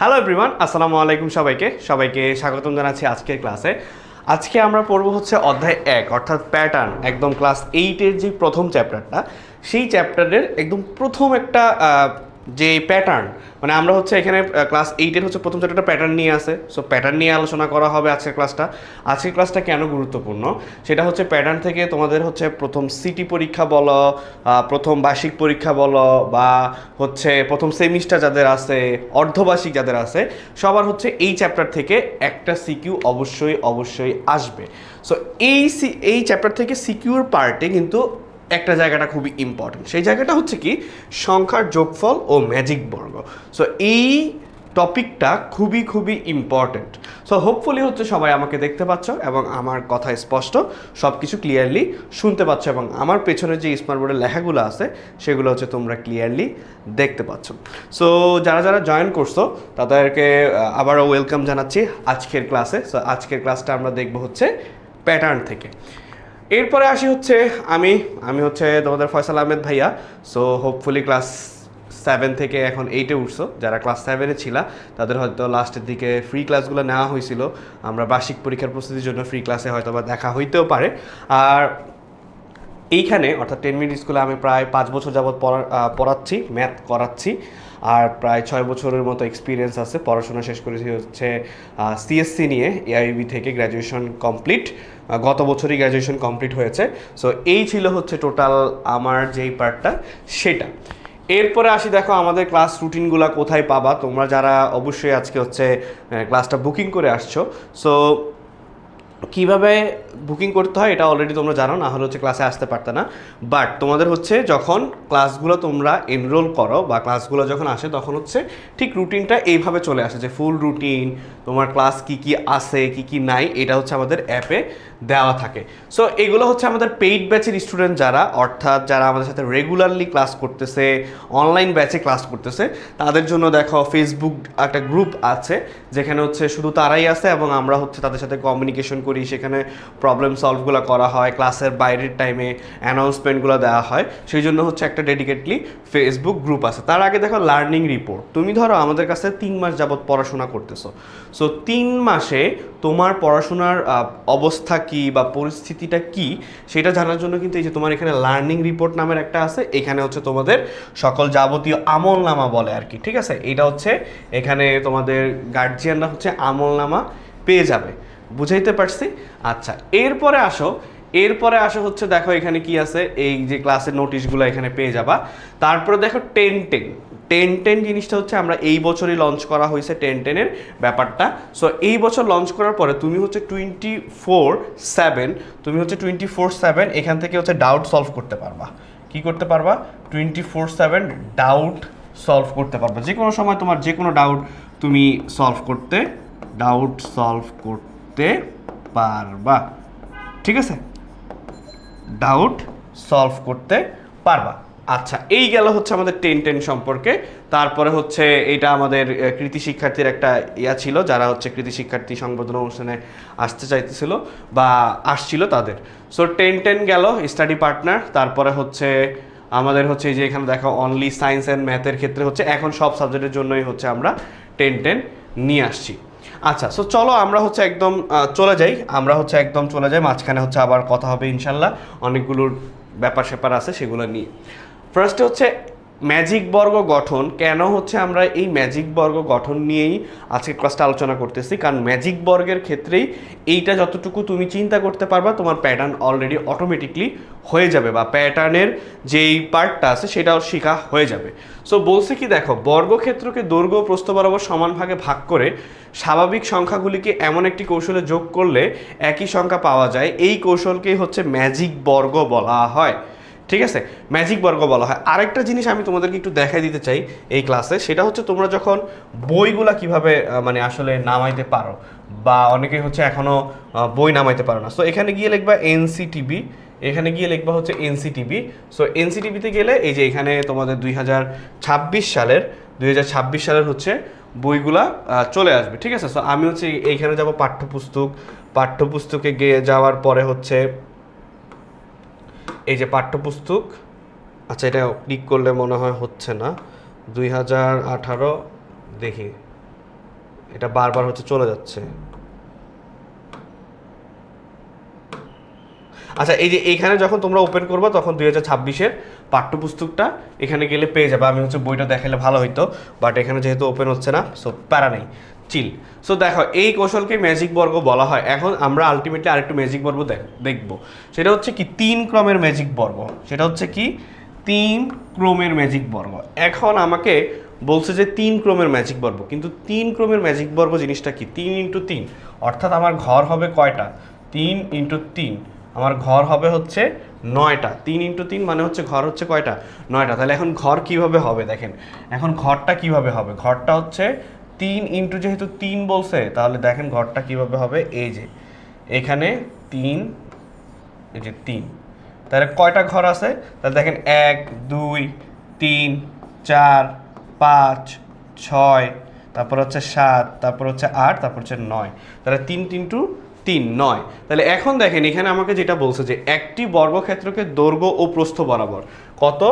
Hello everyone, আসসালামু আলাইকুম। সবাইকে স্বাগতম জানাচ্ছি আজকের ক্লাসে। আজকে আমরা পড়ব হচ্ছে অধ্যায় 1 অর্থাৎ প্যাটার্ন, একদম ক্লাস 8-এর যে প্রথম চ্যাপ্টারটা, সেই চ্যাপ্টারের একদম প্রথম একটা যে প্যাটার্ন, মানে আমরা হচ্ছে এখানে ক্লাস 8-এর হচ্ছে প্রথম চ্যাপ্টারটা প্যাটার্ন নিয়ে আসে। সো প্যাটার্ন নিয়ে আলোচনা করা হবে আজকের ক্লাসটা কেন গুরুত্বপূর্ণ সেটা হচ্ছে প্যাটার্ন থেকে তোমাদের হচ্ছে প্রথম সিটি পরীক্ষা বলো, প্রথম বার্ষিক পরীক্ষা বলো, বা হচ্ছে প্রথম সেমিস্টার যাদের আছে, অর্ধবার্ষিক যাদের আছে, সবার হচ্ছে এই চ্যাপ্টার থেকে একটা সিকিউ অবশ্যই আসবে। সো এই চ্যাপ্টার থেকে সিকিউর পার্টে কিন্তু একটা জায়গাটা খুবই ইম্পর্টেন্ট। সেই জায়গাটা হচ্ছে কি, সংখ্যার যোগফল ও ম্যাজিক বর্গ। সো এই টপিকটা খুবই ইম্পর্টেন্ট। সো হোপফুলি হচ্ছে সবাই আমাকে দেখতে পাচ্ছ এবং আমার কথা স্পষ্ট, সব কিছু ক্লিয়ারলি শুনতে পাচ্ছ, এবং আমার পেছনে যে স্মার্ট বোর্ডের লেখাগুলো আছে সেগুলো হচ্ছে তোমরা ক্লিয়ারলি দেখতে পাচ্ছ। সো যারা জয়েন করছো তাদেরকে আবারও ওয়েলকাম জানাচ্ছি আজকের ক্লাসে। সো আজকের ক্লাসটা আমরা দেখব হচ্ছে প্যাটার্ন থেকে। এরপরে আসি হচ্ছে আমি হচ্ছে তোমাদের ফয়সাল আহমেদ ভাইয়া। সো হোপফুলি ক্লাস 7 থেকে এখন 8-এ উঠছো। যারা ক্লাস 7-এ ছিল তাদের হয়তো লাস্টের দিকে ফ্রি ক্লাসগুলো নেওয়া হয়েছিল। আমরা বার্ষিক পরীক্ষার প্রস্তুতির জন্য ফ্রি ক্লাসে হয়তো বা দেখা হইতেও পারে। আর এইখানে অর্থাৎ 10 মিনিট স্কুলে আমি প্রায় 5 বছর যাবৎ পড়াচ্ছি, ম্যাথ করাচ্ছি, আর প্রায় 6 বছরের মতো এক্সপিরিয়েন্স আছে। পড়াশোনা শেষ করেছি হচ্ছে সিএসসি নিয়ে, এআইবি থেকে গ্র্যাজুয়েশন কমপ্লিট, গত বছরই গ্র্যাজুয়েশন কমপ্লিট হয়েছে। সো এই ছিল হচ্ছে টোটাল আমার যেই পার্টটা সেটা। এরপরে আসি, দেখো আমাদের ক্লাস রুটিনগুলো কোথায় পাবা তোমরা, যারা অবশ্যই আজকে হচ্ছে ক্লাসটা বুকিং করে আসছো। সো কীভাবে বুকিং করতে হয় এটা অলরেডি তোমরা জানো, না হলে হচ্ছে ক্লাসে আসতে পারতে না। বাট তোমাদের হচ্ছে যখন ক্লাসগুলো তোমরা এনরোল করো বা ক্লাসগুলো যখন আসে তখন হচ্ছে ঠিক রুটিনটা এইভাবে চলে আসে, যে ফুল রুটিন, তোমার ক্লাস কি আছে কি নাই, এটা হচ্ছে আমাদের অ্যাপে দেওয়া থাকে। সো এগুলো হচ্ছে আমাদের পেইড ব্যাচের স্টুডেন্ট যারা, অর্থাৎ যারা আমাদের সাথে রেগুলারলি ক্লাস করতেছে, অনলাইন ব্যাচে ক্লাস করতেছে, তাদের জন্য দেখো ফেসবুক একটা গ্রুপ আছে যেখানে হচ্ছে শুধু তারাই আছে এবং আমরা হচ্ছে তাদের সাথে কমিউনিকেশন করি, সেখানে প্রবলেম সলভগুলো করা হয়, ক্লাসের বাইরের টাইমে অ্যানাউন্সমেন্টগুলো দেওয়া হয়। সেই জন্য হচ্ছে একটা ডেডিকেটলি ফেসবুক গ্রুপ আছে। তার আগে দেখো লার্নিং রিপোর্ট, তুমি ধরো আমাদের কাছে 3 মাস যাবৎ পড়াশোনা করতেছো। সো 3 মাসে তোমার পড়াশোনার অবস্থা কি বা পরিস্থিতিটা কি সেটা জানার জন্য কিন্তু এই যে তোমার এখানে লার্নিং রিপোর্ট নামের একটা আছে, এখানে হচ্ছে তোমাদের সকল যাবতীয় আমলনামা বলে আর কি, ঠিক আছে? এটা হচ্ছে এখানে তোমাদের গার্জিয়ানরা হচ্ছে আমলনামা পেয়ে যাবে। বুঝাইতে পারছি? আচ্ছা, এরপরে আসো হচ্ছে দেখো এখানে কি আছে, এই যে ক্লাসের নোটিশগুলো এখানে পেয়ে যাবা। তারপরে দেখো 10-10 জিনিসটা হচ্ছে আমরা এই বছরই লঞ্চ করা হয়েছে 10-10-এর ব্যাপারটা। সো এই বছর লঞ্চ করার পরে তুমি হচ্ছে 24/7 এখান থেকে হচ্ছে ডাউট সলভ করতে পারবা। কি করতে পারবা? 24/7 ডাউট সলভ করতে পারবা। যে কোনো সময় তোমার যে কোনো ডাউট তুমি সলভ করতে পারবা, ঠিক আছে? ডাউট সলভ করতে পারবা। আচ্ছা, এই গেল হচ্ছে আমাদের 10-10 সম্পর্কে। তারপরে হচ্ছে এটা আমাদের কৃতি শিক্ষার্থীর একটা ছিল, যারা হচ্ছে কৃতি শিক্ষার্থী সংবর্ধনা অনুষ্ঠানে আসতে চাইতেছিল বা আসছিল তাদের। সো 10-10 গেল স্টাডি পার্টনার। তারপরে হচ্ছে আমাদের হচ্ছে এই যে এখানে দেখো অনলি সায়েন্স অ্যান্ড ম্যাথের ক্ষেত্রে হচ্ছে এখন সব সাবজেক্টের জন্যই হচ্ছে আমরা 10-10 নিয়ে আসছি। আচ্ছা, সো চলো আমরা হচ্ছে একদম চলে যাই, মাঝখানে হচ্ছে আবার কথা হবে ইনশাল্লাহ, অনেকগুলোর ব্যাপার স্যাপার আছে সেগুলো নিয়ে। ফার্স্টে হচ্ছে ম্যাজিক বর্গ গঠন। কেন হচ্ছে আমরা এই ম্যাজিক বর্গ গঠন নিয়েই আজকে ক্লাসটা আলোচনা করতেছি, কারণ ম্যাজিক বর্গের ক্ষেত্রেই এইটা যতটুকু তুমি চিন্তা করতে পারবা তোমার প্যাটার্ন অলরেডি অটোমেটিকলি হয়ে যাবে, বা প্যাটার্নের যেই পার্টটা আছে সেটাও শেখা হয়ে যাবে। সো বলছে কি, দেখো বর্গক্ষেত্রকে দৈর্ঘ্য ও প্রস্থ বরাবর সমান ভাগে ভাগ করে স্বাভাবিক সংখ্যাগুলিকে এমন একটি কৌশলে যোগ করলে একই সংখ্যা পাওয়া যায়, এই কৌশলকেই হচ্ছে ম্যাজিক বর্গ বলা হয়, ঠিক আছে? ম্যাজিক বর্গ বলা হয়। আরেকটা জিনিস আমি তোমাদেরকে একটু দেখাই দিতে চাই এই ক্লাসে, সেটা হচ্ছে তোমরা যখন বইগুলা কিভাবে মানে আসলে নামাইতে পারো, বা অনেকেই হচ্ছে এখনও বই নামাইতে পারো না। সো এখানে গিয়ে লিখবা এনসিটিবি, এখানে গিয়ে লিখবা হচ্ছে এনসিটিবি। সো এনসিটিভিতে গেলে এই যে এখানে তোমাদের 2026 সালের হচ্ছে বইগুলা চলে আসবে, ঠিক আছে? সো আমি হচ্ছে এইখানে যাব পাঠ্যপুস্তকে গিয়ে যাওয়ার পরে হচ্ছে এই যে পাঠ্যপুস্তক, আচ্ছা এটা ক্লিক করলে মনে হয় হচ্ছে না, 2018 দেখি এটা বারবার হচ্ছে চলে যাচ্ছে। আচ্ছা, এই যে এইখানে যখন তোমরা ওপেন করবে তখন 2026-এর পাঠ্যপুস্তকটা এখানে গেলে পেয়ে যাবে। আমি হচ্ছে বইটা দেখালে ভালো হইতো, বাট এখানে যেহেতু ওপেন হচ্ছে না, সো প্যারা নেই, চিল। সো দেখো, এই কৌশলকে ম্যাজিক বর্গ বলা হয়। এখন আমরা আলটিমেটলি আরেকটু ম্যাজিক বর্গ দেখবো। সেটা হচ্ছে কি 3 ক্রমের ম্যাজিক বর্গ। সেটা হচ্ছে কি 3 ক্রমের ম্যাজিক বর্গ। এখন আমাকে বলছে যে 3 ক্রমের ম্যাজিক বর্গ, কিন্তু 3 ক্রমের ম্যাজিক বর্গ জিনিসটা কি? 3 ইন্টু 3, অর্থাৎ আমার ঘর হবে কয়টা? 3 ইন্টু 3, আমার ঘর হবে হচ্ছে 9টা। 3 ইন্টু 3 মানে হচ্ছে ঘর হচ্ছে কয়টা? 9টা। তাহলে এখন ঘর কিভাবে হবে দেখেন, এখন ঘরটা কিভাবে হবে? ঘরটা হচ্ছে 3 ইন্টু, যেহেতু 3 বলছে, তাহলে দেখেন ঘরটা কিভাবে হবে। এই যে এখানে 3, এই যে 3, তাহলে কয়টা ঘর আছে? তাহলে দেখেন 1 2 3 4 5 6, তারপর হচ্ছে 7, তারপর হচ্ছে 8, তারপর হচ্ছে 9। তাহলে 3 ইন্টু 3 9। তাহলে এখন দেখেন এখানে আমাকে যেটা বলছে যে একটি বর্গক্ষেত্রকে দৈর্ঘ্য ও প্রস্থ বরাবর, কত?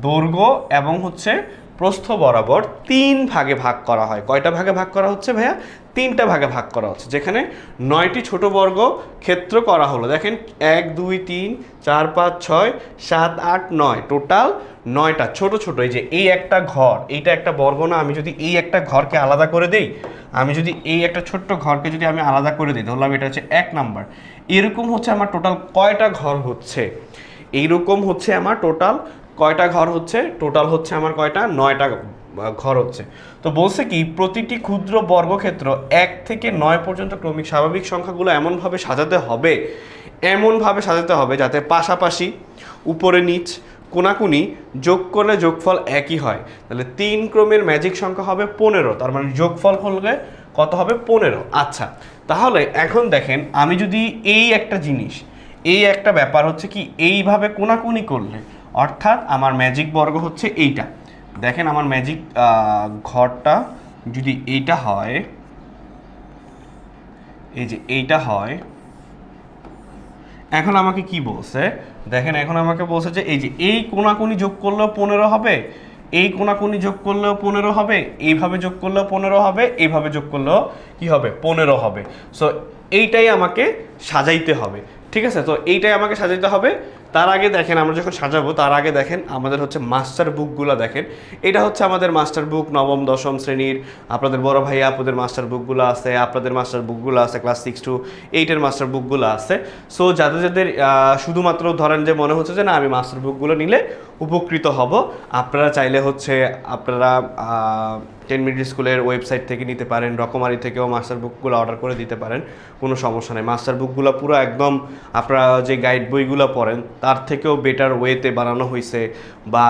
দৈর্ঘ্য এবং হচ্ছে প্রস্থ বরাবর 3 ভাগে ভাগ করা হয়। কয়টা ভাগে ভাগ করা হচ্ছে ভাইয়া? 3টা ভাগে ভাগ করা হচ্ছে, যেখানে 9টি ছোট বর্গ ক্ষেত্র করা হলো। দেখেন 1 2 3 4 5 6 7 8 9, টোটাল 9টা ছোট ছোট। এই যে এই একটা ঘর, এইটা একটা বর্গ না? আমি যদি এই একটা ঘরকে আলাদা করে দেই, আমি যদি এই একটা ছোট্ট ঘরকে যদি আমি আলাদা করে দিই, ধরলাম এটা হচ্ছে 1 নাম্বার, এরকম হচ্ছে আমার টোটাল কয়টা ঘর হচ্ছে? এইরকম হচ্ছে আমার টোটাল কয়টা ঘর হচ্ছে? টোটাল হচ্ছে আমার কয়টা? 9টা ঘর হচ্ছে। তো বলছে কি প্রতিটি ক্ষুদ্র বর্গক্ষেত্র 1 থেকে 9 পর্যন্ত ক্রমিক স্বাভাবিক সংখ্যাগুলো এমনভাবে সাজাতে হবে যাতে পাশাপাশি, উপরে নিচ, কোনাকুনি যোগ করলে যোগফল একই হয়। তাহলে 3 ক্রমের ম্যাজিক সংখ্যা হবে 15, তার মানে যোগফল হলে কত হবে? 15। আচ্ছা, তাহলে এখন দেখেন আমি যদি এই একটা জিনিস, এই একটা ব্যাপার হচ্ছে কি এইভাবে কোনাকুনি করলে, অর্থাৎ আমার ম্যাজিক বর্গ হচ্ছে এইটা। দেখেন আমার ম্যাজিক ঘরটা যদি এইটা হয়, এই যে এইটা হয়, এখন আমাকে কি বলছে দেখেন, এখন আমাকে বলছে যে এই যে এই কোনাকুনি যোগ করলেও 15 হবে, এই কোনাকুনি যোগ করলেও 15 হবে, এইভাবে যোগ করলেও 15 হবে, এইভাবে যোগ করলেও কি হবে? 15 হবে। সো এইটাই আমাকে সাজাইতে হবে, ঠিক আছে? তো এইটাই আমাকে সাজাইতে হবে। তার আগে দেখেন, আমরা যখন সাজাবো তার আগে দেখেন আমাদের হচ্ছে মাস্টার বুকগুলো দেখেন। এটা হচ্ছে আমাদের মাস্টার বুক, নবম দশম শ্রেণীর। আপনাদের বড় ভাই আপুদের মাস্টার বুকগুলো আছে, আপনাদের মাস্টার বুকগুলো আছে, ক্লাস 6 to 8-এর মাস্টার বুকগুলো আছে। সো যাদের যাদের শুধুমাত্র ধরেন যে মনে হচ্ছে যে না আমি মাস্টার বুকগুলো নিলে উপকৃত হব, আপনারা চাইলে হচ্ছে আপনারা 10 মিনিট স্কুলের ওয়েবসাইট থেকে নিতে পারেন, রকমারি থেকেও মাস্টার বুকগুলো অর্ডার করে দিতে পারেন, কোনো সমস্যা নেই। মাস্টার বুকগুলো পুরো একদম আপনারা যে গাইড বইগুলো পড়েন তার থেকেও বেটার ওয়েতে বানানো হয়েছে, বা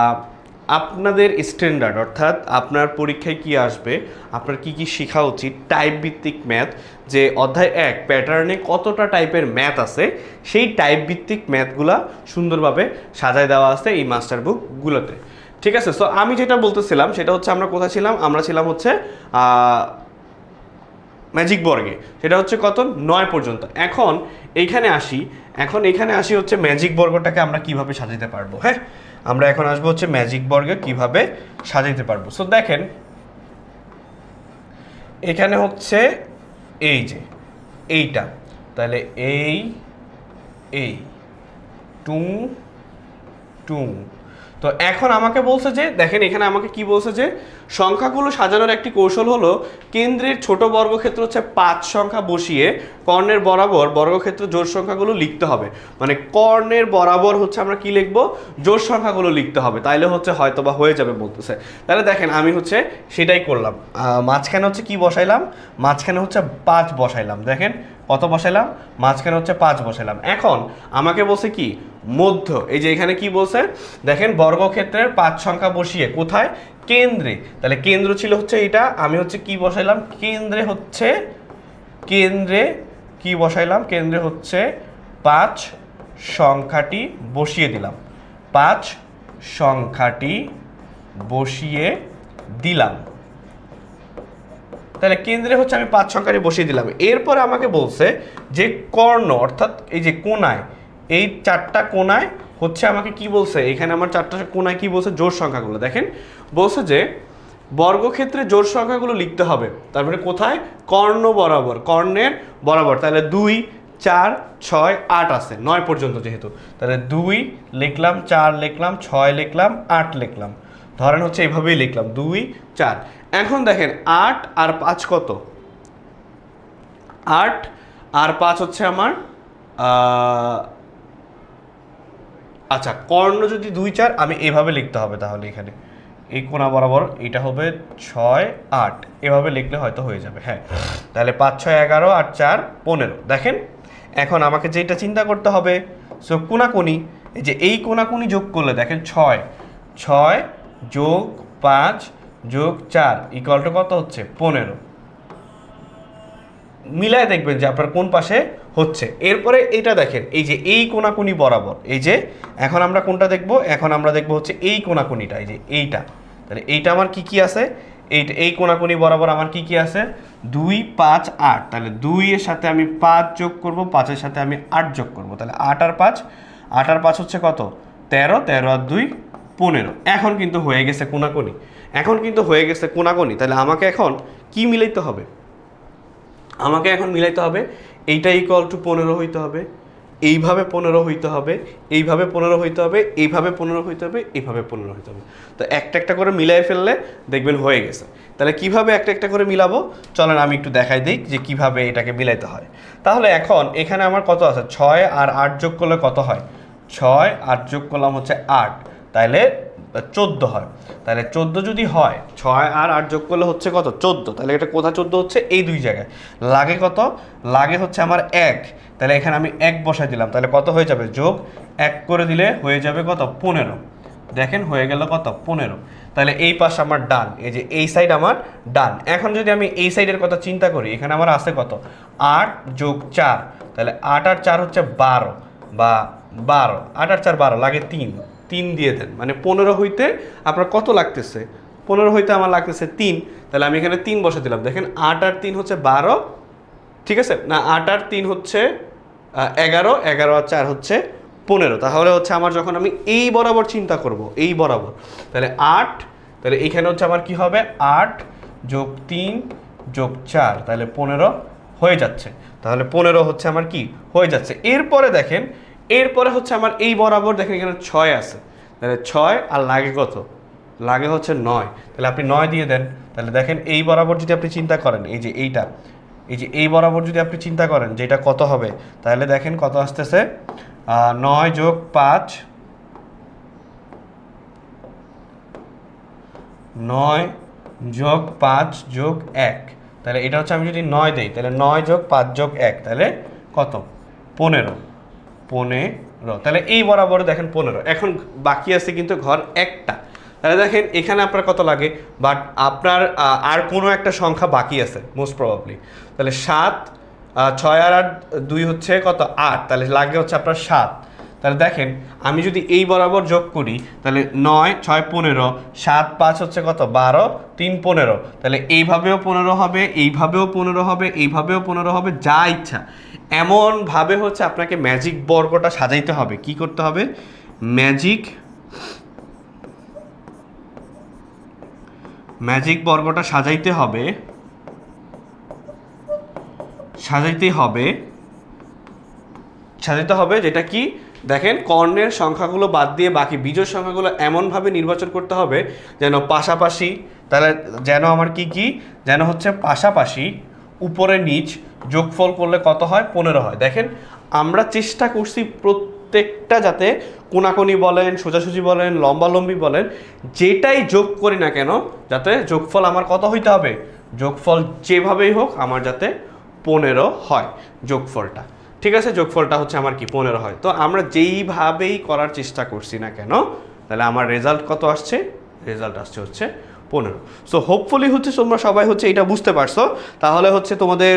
আপনাদের স্ট্যান্ডার্ড, অর্থাৎ আপনার পরীক্ষায় কি আসবে, আপনার কি কি শেখা উচিত, টাইপ ভিত্তিক ম্যাথ, যে অধ্যায় 1 প্যাটার্নে কতটা টাইপের ম্যাথ আছে, সেই টাইপ ভিত্তিক ম্যাথগুলা সুন্দরভাবে সাজায় দেওয়া আছে এই মাস্টার বুকগুলোতে, ঠিক আছে? সো আমি যেটা বলতেছিলাম সেটা হচ্ছে আমরা কোথায় ছিলাম? আমরা ছিলাম হচ্ছে ম্যাজিক বর্গে, সেটা হচ্ছে কত? 9 পর্যন্ত। এখন এখানে আসি হচ্ছে ম্যাজিক বর্গটাকে আমরা কিভাবে সাজাতে পারবো। হ্যাঁ, আমরা এখন আসবো হচ্ছে ম্যাজিক বর্গে কিভাবে সাজাতে পারবো। সো দেখেন এখানে হচ্ছে এই যে এইটা, তাহলে এই টুং টুং। তো এখন আমাকে বলছে যে দেখেন এখানে আমাকে কি বলছে যে সংখ্যাগুলো সাজানোর একটি কৌশল হলো কেন্দ্রের ছোট বর্গক্ষেত্র হচ্ছে 5 সংখ্যা বসিয়ে কর্ণের বরাবর বর্গক্ষেত্র জোড় সংখ্যাগুলো লিখতে হবে। মানে কর্ণের বরাবর হচ্ছে আমরা কি লিখবো? জোড় সংখ্যাগুলো লিখতে হবে, তাইলে হচ্ছে হয়তো বা হয়ে যাবে বলতেছে। তাহলে দেখেন আমি হচ্ছে সেটাই করলাম। মাঝখানে হচ্ছে কি বসাইলাম? মাঝখানে হচ্ছে 5 বসাইলাম। দেখেন কত বসাইলাম? মাঝখানে হচ্ছে 5 বসাইলাম। এখন আমাকে বলছে কি মধ্য, এই যে এখানে কি বলছে দেখেন, বর্গক্ষেত্রের 5 সংখ্যা বসিয়ে কোথায়? কেন্দ্রে। তাহলে কেন্দ্র ছিল হচ্ছে এটা, আমি হচ্ছে কি বসাইলাম? কেন্দ্রে কি বসাইলাম? কেন্দ্রে হচ্ছে 5 সংখ্যাটি বসিয়ে দিলাম, 5 সংখ্যাটি বসিয়ে দিলাম। তাহলে কেন্দ্রে হচ্ছে আমি 5 সংখ্যাটি বসিয়ে দিলাম। এরপরে আমাকে বলছে যে কর্ণ, অর্থাৎ এই যে কোণায়, এই 4টা কোণায় হচ্ছে আমাকে কি বলছে, এখানে আমার 4টা কোণায় কি বলছে? জোড় সংখ্যাগুলো। দেখেন বলছে যে বর্গক্ষেত্রে জোড় সংখ্যাগুলো লিখতে হবে, তার মানে কোথায়, কর্ণ বরাবর, কর্ণের বরাবর। তাহলে 2 4 6 8 আছে 9 পর্যন্ত যেহেতু, তাহলে 2 লিখলাম, 4 লিখলাম, 6 লিখলাম, 8 লিখলাম, ধরেন হচ্ছে এইভাবেই লিখলাম 2 4। এখন দেখেন 8 আর 5 কত, 8 আর 5 হচ্ছে আমার আচ্ছা কর্ণ যদি 2 4 আমি এভাবে লিখতে হবে, তাহলে এখানে এই কোণা বরাবর এটা হবে 6 8, এভাবে লিখলে হয়তো হয়ে যাবে। হ্যাঁ, তাহলে 5 6 11 আর 4 15। দেখেন এখন আমাকে যেটা চিন্তা করতে হবে, সো কোণাকুনি, এই যে এই কোণাকুনি যোগ করলে দেখেন 6 6 যোগ 5 যোগ 4 ইকুয়াল টু কত হচ্ছে 15। মিলায় দেখবেন যে আপনার কোন পাশে হচ্ছে। এরপরে এটা দেখেন, এই যে এই কোণাকুনি বরাবর, এই যে এখন আমরা কোনটা দেখব, এখন আমরা দেখব হচ্ছে এই কোণাকুনিটা, এই যে এইটা। তাহলে এইটা আমার কি কি আছে, এইটা এই কোণাকুনি বরাবর আমার কি কি আছে 2 5 8, তাহলে 2 এর সাথে আমি 5 যোগ করব, 5 এর সাথে আমি 8 যোগ করব, তাহলে 8 আর 5, 8 আর 5 হচ্ছে কত 13, 13 আর 2 15। এখন কিন্তু হয়ে গেছে কোণাকুনি, এখন কিন্তু হয়ে গেছে কোণাকুনি। তাহলে আমাকে এখন কি মিলাইতে হবে, আমাকে এখন মিলাইতে হবে এইটা ইকুয়াল টু 15 হইতে হবে, এইভাবে 15 হইতে হবে, এইভাবে 15 হইতে হবে, এইভাবে 15 হইতে হবে, এইভাবে 15 হইতে হবে। তো একটা একটা করে মিলাই ফেললে দেখবেন হয়ে গেছে। তাহলে কিভাবে একটা একটা করে মিলাবো, চলেন আমি একটু দেখাই দিই যে কিভাবে এটাকে মিলাইতে হয়। তাহলে এখন এখানে আমার কত আছে, 6 আর 8 যোগ করলে কত হয়, 6 8 যোগ করলাম হচ্ছে 8, তাহলে 14 হয়। তাহলে 14 যদি হয়, 6 আর 8 যোগ করলে হচ্ছে কত 14, তাহলে এটা কোথা 14 হচ্ছে, এই দুই জায়গায়। লাগে কত, লাগে হচ্ছে আমার 1, তাহলে এখানে আমি 1 বসাই দিলাম, তাহলে কত হয়ে যাবে, যোগ 1 করে দিলে হয়ে যাবে কত 15। দেখেন হয়ে গেল কত 15। তাহলে এই পাশ আমার ডান, এই যে এই সাইড আমার ডান। এখন যদি আমি এই সাইডের কথা চিন্তা করি, এখানে আমার আছে কত 8 যোগ 4, তাহলে 8 আর 4 হচ্ছে 12 বা 12, 8 আর 4 12, লাগে 3, 3 দিয়ে দেন, মানে 15 হইতে আপনার কত লাগতেছে, 15 হইতে আমার লাগতেছে 3, তাহলে আমি এখানে 3 বসে দিলাম। দেখেন 8 আর 3 হচ্ছে 12, ঠিক আছে না, 8 আর 3 হচ্ছে 11, 11 আর 4 হচ্ছে 15। তাহলে হচ্ছে আমার যখন আমি এই বরাবর চিন্তা করব, এই বরাবর, তাহলে 8, তাহলে এইখানে হচ্ছে আমার কি হবে 8 যোগ 3 যোগ 4, তাহলে 15 হয়ে যাচ্ছে। তাহলে 15 হচ্ছে আমার কি হয়ে যাচ্ছে। এরপরে দেখেন, এরপরে হচ্ছে আমার এই বরাবর দেখেন এখানে 6 আছে, তাহলে 6 আর লাগে কত, লাগে হচ্ছে 9, তাহলে আপনি 9 দিয়ে দেন। তাহলে দেখেন এই বরাবর যদি আপনি চিন্তা করেন, এই যে এইটা, এই যে এই বরাবর যদি আপনি চিন্তা করেন যে এটা কত হবে, তাহলে দেখেন কত আসতেছে 9 যোগ 5, 9 যোগ 5 যোগ 1, তাহলে এটা হচ্ছে আমি যদি 9 দেই, তাহলে 9 যোগ 5 যোগ 1, তাহলে কত 15, 15। তাহলে এই বরাবর দেখেন 15। এখন বাকি আছে কিন্তু ঘর একটা, তাহলে দেখেন এখানে আপনার কত লাগে, বাট আপনার আর কোনো একটা সংখ্যা বাকি আছে মোস্ট প্রবাবলি। তাহলে 7, 6 আর 8 2 হচ্ছে কত 8, তাহলে লাগে হচ্ছে আপনার 7। তাহলে দেখেন আমি যদি এই বরাবর যোগ করি, তাহলে 9 6 15, 7 5 হচ্ছে কত 12, 3 15, তাহলে এইভাবেও 15 হবে, এইভাবেও 15 হবে, এইভাবেও 15 হবে, যা ইচ্ছা এমনভাবে হচ্ছে আপনাকে ম্যাজিক বর্গটা সাজাইতে হবে। কি করতে হবে, ম্যাজিক বর্গটা সাজাইতে হবে, সাজাইতে হবে যেটা কি দেখেন, কর্ণের সংখ্যাগুলো বাদ দিয়ে বাকি বিজোড় সংখ্যাগুলো এমনভাবে নির্বাচন করতে হবে যেন পাশাপাশি, তাহলে যেন আমার কি কি, যেন হচ্ছে পাশাপাশি উপরে নিচ যোগফল করলে কত হয় 15 হয়। দেখেন আমরা চেষ্টা করছি প্রত্যেকটা যাতে কোনাকুনি বলেন, সোজাসুজি বলেন, লম্বালম্বি বলেন, যেটাই যোগ করি না কেন যাতে যোগফল আমার কত হইতে হবে, যোগফল যেভাবেই হোক আমার যাতে 15 হয় যোগফলটা, ঠিক আছে, যোগফলটা হচ্ছে আমার কি 15 হয়। তো আমরা যেইভাবেই করার চেষ্টা করছি না কেন, তাহলে আমার রেজাল্ট কত আসছে, রেজাল্ট আসছে হচ্ছে 15। সো হোপফুলি হচ্ছে তোমরা সবাই হচ্ছে এটা বুঝতে পারছো। তাহলে হচ্ছে তোমাদের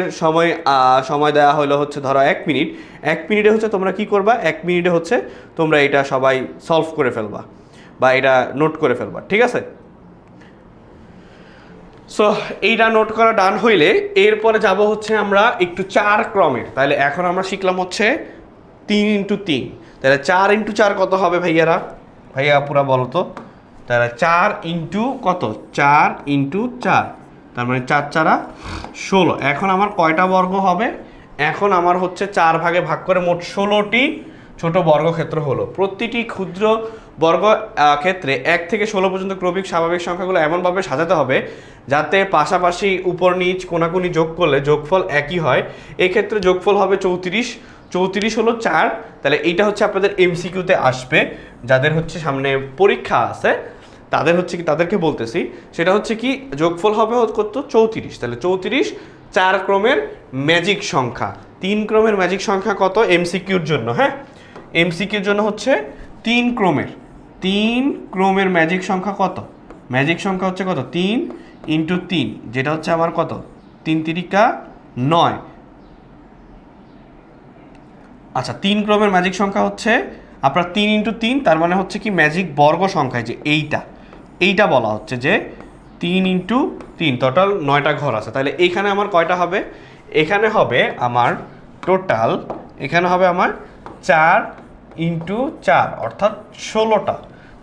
সময় দেওয়া হলো হচ্ছে ধরো 1 মিনিট, 1 মিনিটে হচ্ছে তোমরা কি করবা, 1 মিনিটে হচ্ছে তোমরা এটা সবাই সলভ করে ফেলবা বা এটা নোট করে ফেলবা, ঠিক আছে। সো এইটা নোট করা ডান হইলে এরপরে যাব হচ্ছে আমরা একটু 4 ক্রমের। তাহলে এখন আমরা শিখলাম হচ্ছে 3 × 3, তাহলে 4 × 4 কত হবে ভাইয়া পুরা বলো তো, তাহলে 4 ইন্টু কত, 4 ইন্টু 4, তার মানে 4 4 16। এখন আমার কয়টা বর্গ হবে, এখন আমার হচ্ছে 4 ভাগে ভাগ করে মোট 16টি ছোট বর্গক্ষেত্র হলো। প্রতিটি ক্ষুদ্র বর্গ ক্ষেত্রে 1 থেকে 16 পর্যন্ত ক্রমিক স্বাভাবিক সংখ্যাগুলো এমনভাবে সাজাতে হবে যাতে পাশাপাশি উপর নিচ কোনাকুনি যোগ করলে যোগফল একই হয়। এক্ষেত্রে যোগফল হবে 34। 34 হলো 4। তাহলে এইটা হচ্ছে আপনাদের এমসিকিউতে আসবে, যাদের হচ্ছে সামনে পরীক্ষা আছে তাদের হচ্ছে কি, তাদেরকে বলতেছি, সেটা হচ্ছে কি যোগফল হবে কত, 34। তাহলে 34 4 ক্রমের ম্যাজিক সংখ্যা। 3 ক্রমের ম্যাজিক সংখ্যা কত এমসিকিউর জন্য, হ্যাঁ এমসিকিউর জন্য হচ্ছে 3 ক্রমের ম্যাজিক সংখ্যা কত, ম্যাজিক সংখ্যা হচ্ছে কত 3 ইন্টু 3, যেটা হচ্ছে আমার কত 3 তিরিকা 9। আচ্ছা 3 ক্রমের ম্যাজিক সংখ্যা হচ্ছে আপনার 3 ইন্টু 3, তার মানে হচ্ছে কি ম্যাজিক বর্গ সংখ্যায় যে এইটা বলা হচ্ছে যে 3 ইন্টু 3, টোটাল 9টা ঘর আছে। তাহলে এইখানে আমার কয়টা হবে, এখানে হবে আমার টোটাল, এখানে হবে আমার 4 ইন্টু 4 অর্থাৎ 16টা।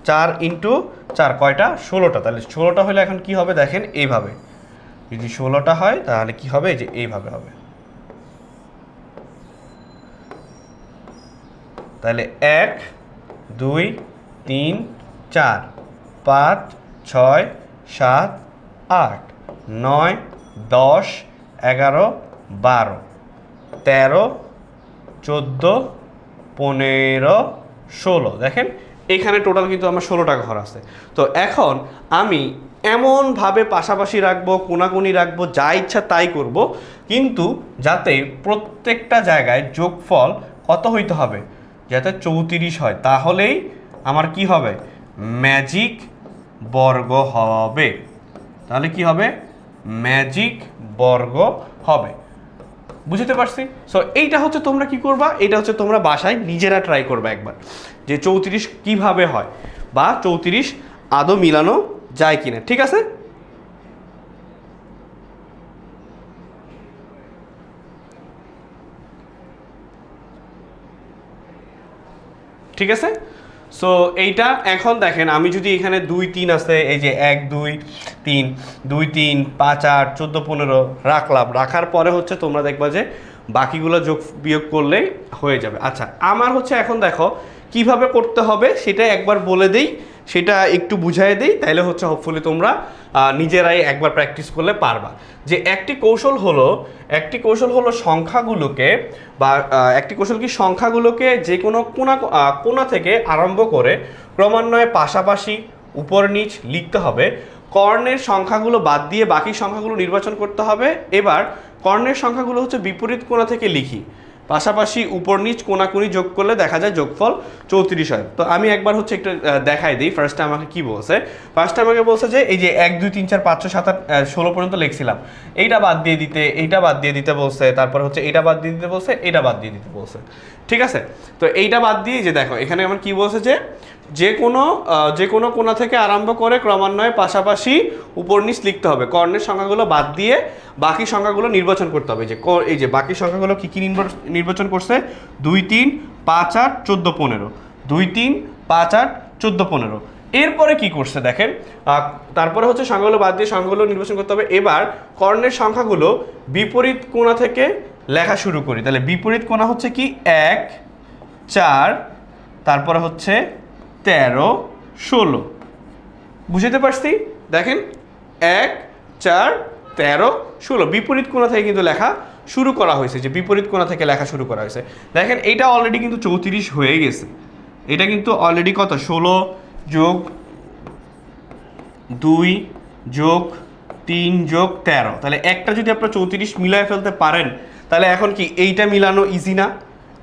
4 ইন্টু 4 কয়টা, 16টা। তাহলে 16টা হলে এখন কি হবে দেখেন এইভাবে, যদি 16টা হয় তাহলে কি হবে, যে এইভাবে হবে। তাহলে 1 2 3 4 5 6 7 8 9 10 11 12 13 14 15 16। দেখেন এখানে টোটাল কিন্তু আমার 16টা ঘর আছে। তো এখন আমি এমনভাবে পাশাপাশি রাখবো, কোনাকুনি রাখবো, যা ইচ্ছা তাই করব, কিন্তু যাতে প্রত্যেকটা জায়গায় যোগফল কত হইতে হবে, যাতে 34 হয়, তাহলেই আমার কি হবে, ম্যাজিক বর্গ হবে। তাহলে কি হবে, ম্যাজিক বর্গ হবে। বুঝতে পারছি? সো এইটা হচ্ছে তোমরা কি করবা, এটা হচ্ছে তোমরা বাসায় নিজেরা ট্রাই করবা একবার, যে 34 কিভাবে হয় বা 34 আদৌ মিলানো যায় কিনা। ঠিক আছে, ঠিক আছে। সো এইটা এখন দেখেন, আমি যদি এখানে 2 3 আছে, এই যে 1 2 3 2 3 5 8 14 15 রাখলাম, রাখার পরে হচ্ছে তোমরা দেখবা যে বাকিগুলো যোগ বিয়োগ করলে হয়ে যাবে। আচ্ছা আমার হচ্ছে এখন দেখো কিভাবে করতে হবে সেটা একবার বলে দেই, সেটা একটু বুঝাই দেই, তাইলে হচ্ছে হোপফুলি তোমরা নিজেরাই একবার প্র্যাকটিস করলে পারবা। যে একটি কৌশল হলো সংখ্যাগুলোকে বা একটি কৌশল কি, সংখ্যাগুলোকে যে কোনো কোণা থেকে আরম্ভ করে ক্রমান্বয়ে পাশাপাশি উপর নিচ লিখতে হবে। কর্ণের সংখ্যাগুলো বাদ দিয়ে বাকি সংখ্যাগুলো নির্বাচন করতে হবে। এবার কর্ণের সংখ্যাগুলো হচ্ছে বিপরীত কোণা থেকে লিখি, পাশাপাশি উপর নিচ কোনাকুনি যোগ করলে দেখা যায় যোগফল 34 হয়। তো আমি একবার হচ্ছে একটু দেখাই দিই। ফার্স্টে আমাকে কি বলছে, ফার্স্টে আমাকে বলছে যে এই যে 1 2 3 4 5 6 7 8 16 পর্যন্ত লিখছিলাম, এইটা বাদ দিয়ে দিতে, এইটা বাদ দিয়ে দিতে বলছে, তারপর হচ্ছে এইটা বাদ দিয়ে দিতে বলছে, এইটা বাদ দিয়ে দিতে বলছে। ঠিক আছে, তো এইটা বাদ দিয়ে যে দেখো এখানে আমার কি বলছে, যে যে কোনো কোণা থেকে আরম্ভ করে ক্রমান্বয়ে পাশাপাশি উপর নিচ লিখতে হবে, কর্ণের সংখ্যাগুলো বাদ দিয়ে বাকি সংখ্যাগুলো নির্বাচন করতে হবে। যে এই যে বাকি সংখ্যাগুলো কি কি নির্বাচন করছে, 2 3 5 8 14 15, 2 3 5 8 14 15। এরপরে কি করছে দেখেন, তারপরে হচ্ছে সংখ্যাগুলো বাদ দিয়ে সংখ্যাগুলো নির্বাচন করতে হবে। এবার কর্ণের সংখ্যাগুলো বিপরীত কোণা থেকে লেখা শুরু করি। তাহলে বিপরীত কোণা হচ্ছে কি 1 4, তারপরে হচ্ছে 13 16। বুঝতে পারছি? দেখেন 1 4 13 16 বিপরীত কোণা থেকে কিন্তু লেখা শুরু করা হয়েছে, যে বিপরীত কোণা থেকে লেখা শুরু করা হয়েছে। দেখেন এইটা অলরেডি কিন্তু 34 হয়ে গেছে, এটা কিন্তু অলরেডি কত 16 যোগ 2 যোগ 3 যোগ 13। তাহলে একটা যদি আপনারা 34 মিলায় ফেলতে পারেন, তাহলে এখন কি এইটা মিলানো ইজি না?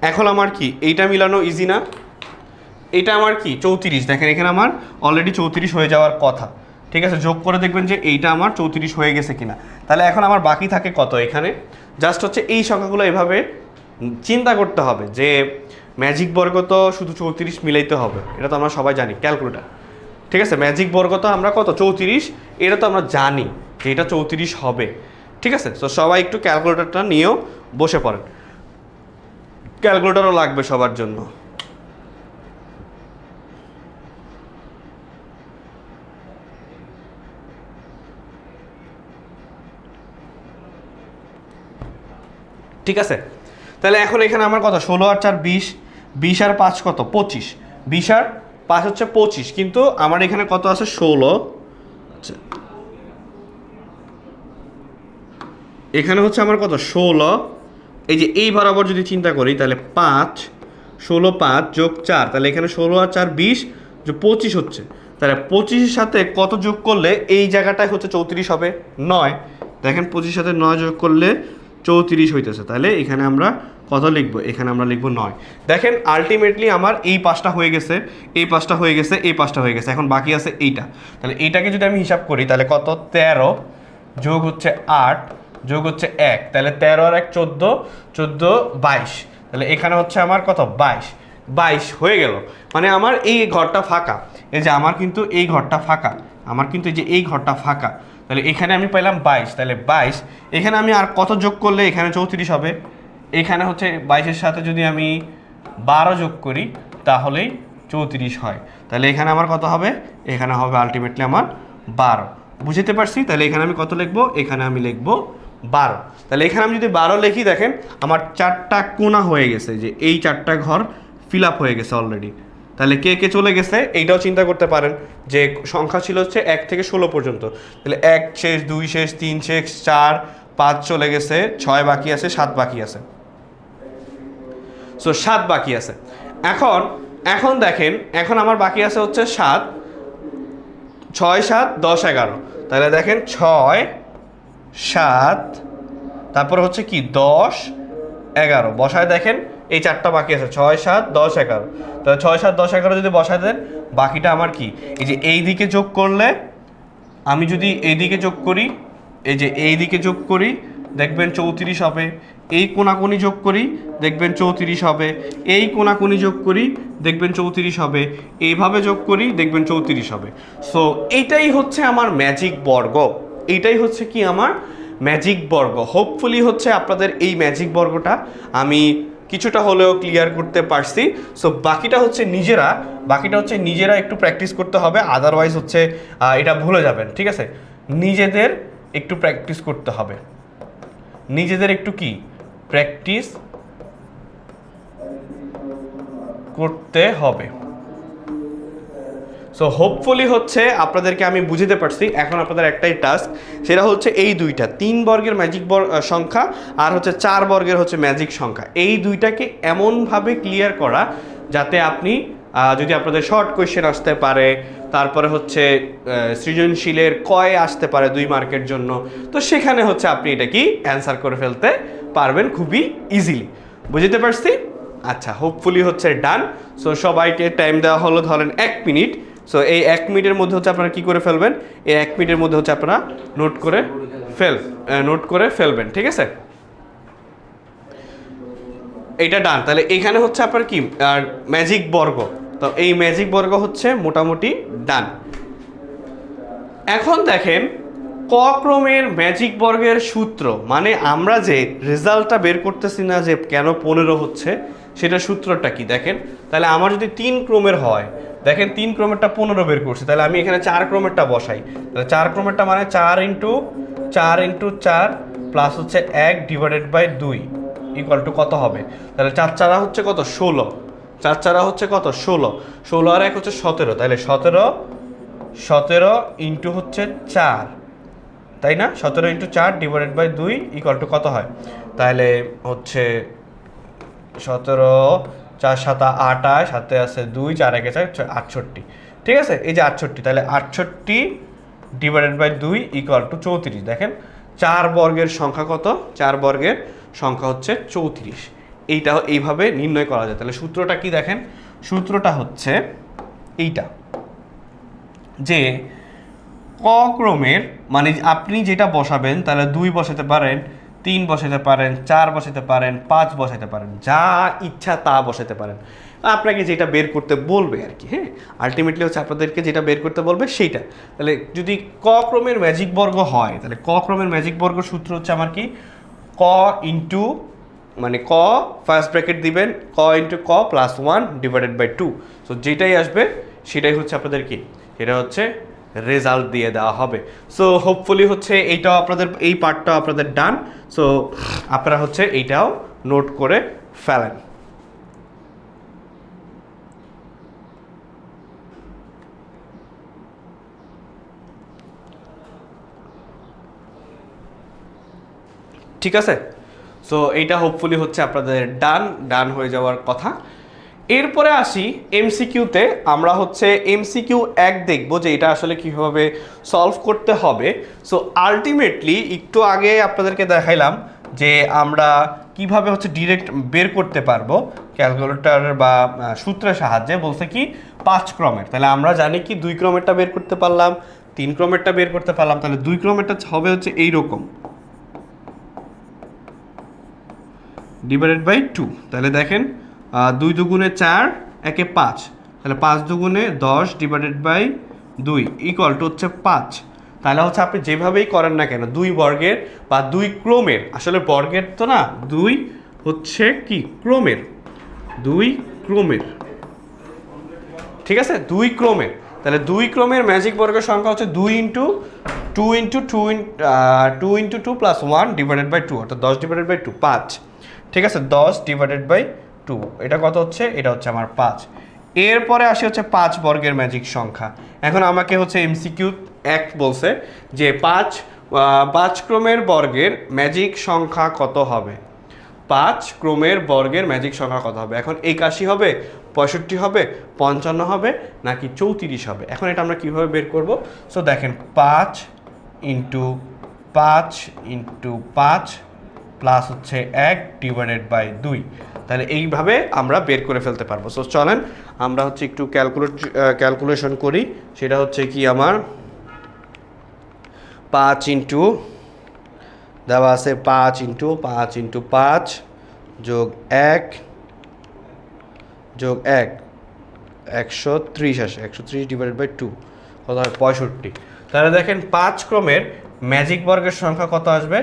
এখন আমার কি এইটা মিলানো ইজি না? এটা আমার কি 34, দেখেন এখানে আমার অলরেডি 34 হয়ে যাওয়ার কথা। ঠিক আছে, যোগ করে দেখবেন যে এইটা আমার 34 হয়ে গেছে কিনা। তাহলে এখন আমার বাকি থাকে কত, এখানে জাস্ট হচ্ছে এই সংখ্যাগুলো এভাবে চিন্তা করতে হবে, যে ম্যাজিক বর্গ তো শুধু 34 মিলাইতে হবে, এটা তো আমরা সবাই জানি, ক্যালকুলেটার। ঠিক আছে, ম্যাজিক বর্গ তো আমরা কত 34, এটা তো আমরা জানি যে এটা 34 হবে। ঠিক আছে, তো সবাই একটু ক্যালকুলেটারটা নিয়েও বসে পড়েন, ক্যালকুলেটারও লাগবে সবার জন্য। ঠিক আছে, তাহলে এখন এখানে আমার কত 16 আর 4 20, 20 আর 5 কত 25, 20 আর 5 হচ্ছে 25, কিন্তু আমার এখানে কত আছে 16। আচ্ছা এখানে হচ্ছে আমার কত 16, এই যে এই বরাবর যদি চিন্তা করি তাহলে 5 16 5 যোগ 4, তাহলে এখানে 16 আর 4 20 যে 25 হচ্ছে, তাহলে 25-এর সাথে কত যোগ করলে এই জায়গাটায় হচ্ছে 34 হবে 9। দেখেন 25-এর সাথে 9 যোগ করলে 34 হইতেছে, তাহলে এখানে আমরা কত লিখব, এখানে আমরা লিখব 9। দেখেন আলটিমেটলি আমার এই পাঁচটা হয়ে গেছে, এই পাঁচটা হয়ে গেছে, এই পাঁচটা হয়ে গেছে, এখন বাকি আছে এইটা। তাহলে এইটাকে যদি আমি হিসাব করি তাহলে কত 13 যোগ হচ্ছে 8 যোগ হচ্ছে 1, তাহলে 13 আর 1 14, 14 22, তাহলে এখানে হচ্ছে আমার কত 22 হয়ে গেল। মানে আমার এই ঘরটা ফাঁকা, এই যে আমার কিন্তু এই ঘরটা ফাঁকা, আমার কিন্তু এই যে এই ঘরটা ফাঁকা, তাহলে এখানে আমি পাইলাম 22, তাহলে 22 এখানে আমি আর কত যোগ করলে এখানে 34 হবে, এখানে হচ্ছে 22-এর সাথে যদি আমি 12 যোগ করি তাহলেই 34 হয়, তাহলে এখানে আমার কত হবে, এখানে হবে আলটিমেটলি আমার 12। বুঝতে পারছি, তাহলে এখানে আমি কত লিখবো, এখানে আমি লিখবো 12। তাহলে এখানে আমি যদি 12 লিখি, দেখেন আমার 4টা কোণা হয়ে গেছে, যে এই 4টা ঘর ফিল আপ হয়ে গেছে অলরেডি। তাহলে কে কে চলে গেছে এইটাও চিন্তা করতে পারেন, যে সংখ্যা ছিল হচ্ছে 1 থেকে 16 পর্যন্ত, তাহলে 1 শেষ, 2 শেষ, 3 শেষ, 4 5 চলে গেছে, 6 বাকি আছে, 7 বাকি আছে, সো 7 বাকি আছে। এখন দেখেন এখন আমার বাকি আছে হচ্ছে 7, 6 7 10 11, তাহলে দেখেন 6 7 তারপর হচ্ছে কি 10 11 বসায়, দেখেন এই 4টা বাকি আছে 6 7 10 11, তাহলে 6 7 10 11 যদি বসায় দেন বাকিটা আমার কি, এই যে এই দিকে যোগ করলে, আমি যদি এই দিকে যোগ করি, এই যে এই দিকে যোগ করি দেখবেন 34 হবে, এই কোনাকুনি যোগ করি দেখবেন 34 হবে, এই কোনাকুনি যোগ করি দেখবেন 34 হবে, এইভাবে যোগ করি দেখবেন 34 হবে। সো এইটাই হচ্ছে আমার ম্যাজিক বর্গ, এইটাই হচ্ছে কি আমার ম্যাজিক বর্গ। হোপফুলি হচ্ছে আপনাদের এই ম্যাজিক বর্গটা আমি কিছুটা হলেও ক্লিয়ার করতে পারছি। সো বাকিটা হচ্ছে নিজেরা একটু প্র্যাকটিস করতে হবে, আদারওয়াইজ হচ্ছে এটা ভুলে যাবেন। ঠিক আছে, নিজেদের একটু প্র্যাকটিস করতে হবে, নিজেদের একটু কি প্র্যাকটিস করতে হবে। সো হোপফুলি হচ্ছে আপনাদেরকে আমি বুঝতে পারছি। এখন আপনাদের একটাই টাস্ক, সেটা হচ্ছে এই দুইটা 3 বর্গের ম্যাজিক সংখ্যা আর হচ্ছে 4 বর্গের হচ্ছে ম্যাজিক সংখ্যা, এই দুইটাকে এমনভাবে ক্লিয়ার করা যাতে আপনি যদি আপনাদের শর্ট কোয়েশ্চেন আসতে পারে, তারপরে হচ্ছে সৃজনশীলের কয় আসতে পারে 2 মার্কের জন্য, তো সেখানে হচ্ছে আপনি এটা কি অ্যান্সার করে ফেলতে পারবেন খুবই ইজিলি। বুঝতে পারছি? আচ্ছা, হোপফুলি হচ্ছে ডান। সো সবাইকে টাইম দেওয়া হলো ধরেন 1 মিনিট। সো এই 1 মিনিটের মধ্যে হচ্ছে আপনারা কি করে ফেলবেন, এই 1 মিনিটের মধ্যে হচ্ছে আপনারা নোট করে ফেলবেন। ঠিক আছে, এইটা ডান। তাহলে এখানে হচ্ছে আপনার কি ম্যাজিক বর্গ, তো এই ম্যাজিক বর্গ হচ্ছে মোটামুটি ডান। এখন দেখেন ক ক্রমের ম্যাজিক বর্গের সূত্র, মানে আমরা যে রেজাল্টটা বের করতেছি না যে কেন 15 হচ্ছে, সেটা সূত্রটা কি দেখেন। তাহলে আমার যদি 3 ক্রমের হয়, দেখেন 3 ক্রমেরটা 15 বের করছি, তাহলে আমি এখানে 4 ক্রমেরটা বসাই, তাহলে 4 ক্রমেরটা মানে 4 ইন্টু 4 প্লাস হচ্ছে 1 ডিভাইডেড বাই 2 ইকুয়াল টু কত হবে, তাহলে 4 4 হচ্ছে কত 16, 4 4 হচ্ছে কত 16, 16 আর 1 হচ্ছে 17, তাহলে 17 ইন্টু হচ্ছে 4, তাই না, 17 into 4 divided by 2 equal to কত হয়, তাহলে হচ্ছে 17 4 7 28, সাথে আছে 2 4 1 4 68। ঠিক আছে, এই যে 68, তাহলে 68 ডিভাইডেড বাই 2 ইকুয়াল টু 34। দেখেন 4 বর্গের সংখ্যা কত, 4 বর্গের সংখ্যা হচ্ছে 34। এইটা এইভাবে নির্ণয় করা যায়। তাহলে সূত্রটা কি দেখেন, সূত্রটা হচ্ছে এইটা, যে ক ক্রমের মানে আপনি যেটা বসাবেন, তাহলে 2 বসাতে পারেন, 3 বসাতে পারেন, 4 বসাতে পারেন, 5 বসাতে পারেন, যা ইচ্ছা তা বসাতে পারেন, আপনাকে যেটা বের করতে বলবে আর কি। হ্যাঁ, আলটিমেটলি হচ্ছে আপনাদেরকে যেটা বের করতে বলবে সেইটা। তাহলে যদি ক ক্রমের ম্যাজিক বর্গ হয়, তাহলে ক ক্রমের ম্যাজিক বর্গ সূত্র হচ্ছে আমার কি, ক ইন্টু মানে ক ফার্স্ট ব্র্যাকেট দিবেন, ক ইন্টু ক প্লাস 1 ডিভাইডেড বাই 2। সো যেটাই আসবে সেটাই হচ্ছে আপনাদের কি, এটা হচ্ছে রেজাল্ট দিয়ে দেওয়া হবে। সো হোপফুলি হচ্ছে এইটাও আপনাদের, এই পার্টটাও আপনাদের ডান। সো আপনারা হচ্ছে এইটাও নোট করে ফেলেন। ঠিক আছে, সো এইটা হোপফুলি হচ্ছে আপনাদের ডান হয়ে যাওয়ার কথা। এরপরে আসি এমসিকিউতে। আমরা হচ্ছে এমসিকিউ 1 দেখব যে এটা আসলে কীভাবে সলভ করতে হবে। সো আলটিমেটলি একটু আগে আপনাদেরকে দেখাইলাম যে আমরা কিভাবে হচ্ছে ডিরেক্ট বের করতে পারবো ক্যালকুলেটর বা সূত্রের সাহায্যে। বলছে কি 5 ক্রমের, তাহলে আমরা জানি কি 2 ক্রমেরটা বের করতে পারলাম, 3 ক্রমেরটা বের করতে পারলাম, তাহলে 2 ক্রমেরটা হবে হচ্ছে এইরকম ডিভাইডেড বাই 2। তাহলে দেখেন 2 দুগুণে 4, একে 5, তাহলে 5 দুগুণে 10 ডিভাইডেড বাই 2 ইকুয়াল টু হচ্ছে 5। তাহলে হচ্ছে আপনি যেভাবেই করেন না কেন 2 বর্গের বা 2 ক্রমের, আসলে বর্গের তো না, 2 হচ্ছে কি ক্রমের, 2 ক্রমের, ঠিক আছে, 2 ক্রমের। তাহলে 2 ক্রমের ম্যাজিক বর্গের সংখ্যা হচ্ছে 2 into 2 into 2 2 into 2 plus 1 divided by 2, অর্থাৎ 10 ডিভাইডেড বাই 2 5। ঠিক আছে, 10 ডিভাইডেড বাই 2, এটা কত হচ্ছে, এটা হচ্ছে আমার 5। এরপরে আসে হচ্ছে 5 বর্গের ম্যাজিক সংখ্যা। এখন আমাকে হচ্ছে এমসিকিউ 1 বলছে যে 5 ক্রমের বর্গের ম্যাজিক সংখ্যা কত হবে, 5 ক্রমের বর্গের ম্যাজিক সংখ্যা কত হবে। এখন 81 হবে, 65 হবে, 55 হবে, নাকি 34 হবে। এখন এটা আমরা কিভাবে বের করব? সো দেখেন 5 ইন্টু 5 ইন্টু 5 প্লাস হচ্ছে 1 ডিভাইডেড বাই 2, তাহলে এইভাবে আমরা বের করে ফেলতে পারবো। সো চলেন আমরা হচ্ছে একটু ক্যালকুলেশন করি। সেটা হচ্ছে কি আমার 5 ইন্টু দেওয়া আছে 5 ইন্টু 5 ইন্টু 5 যোগ 1 যোগ 1 130 আসে, 130 ডিভাইডেড বাই 2 কত হয় 65। তাহলে দেখেন 5 ক্রমের ম্যাজিক বর্গের সংখ্যা কত আসবে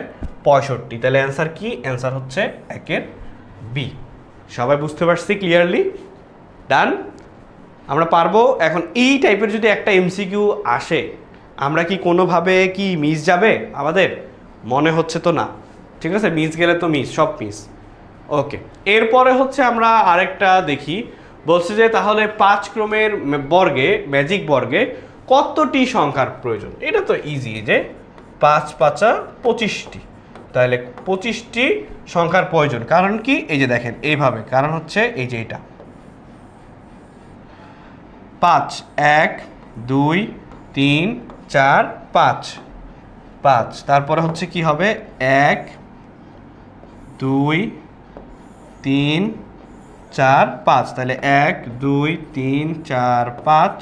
65। তাহলে অ্যান্সার কি, অ্যান্সার হচ্ছে 1-এর বি। সবাই বুঝতে পারছি ক্লিয়ারলি? ডান। আমরা পারবো। এখন এই টাইপের যদি একটা এমসিকিউ আসে, আমরা কি কোনোভাবে কি মিস যাবে আমাদের? মনে হচ্ছে তো না। ঠিক আছে, মিস গেলে তো মিস, সব মিস। ওকে, এরপরে হচ্ছে আমরা আরেকটা দেখি। বলছে যে তাহলে 5 ক্রমের বর্গে, ম্যাজিক বর্গে কতটি সংখ্যার প্রয়োজন। এটা তো ইজি, যে 5 5 25টি, তাহলে 25টি সংখ্যার প্রয়োজন। কারণ কি, এই যে দেখেন এইভাবে, কারণ হচ্ছে এই যে এটা 5 1 2 3 4 5 5, তারপরে হচ্ছে কি হবে 1 2 3 4 5, তাহলে 1 2 3 4 5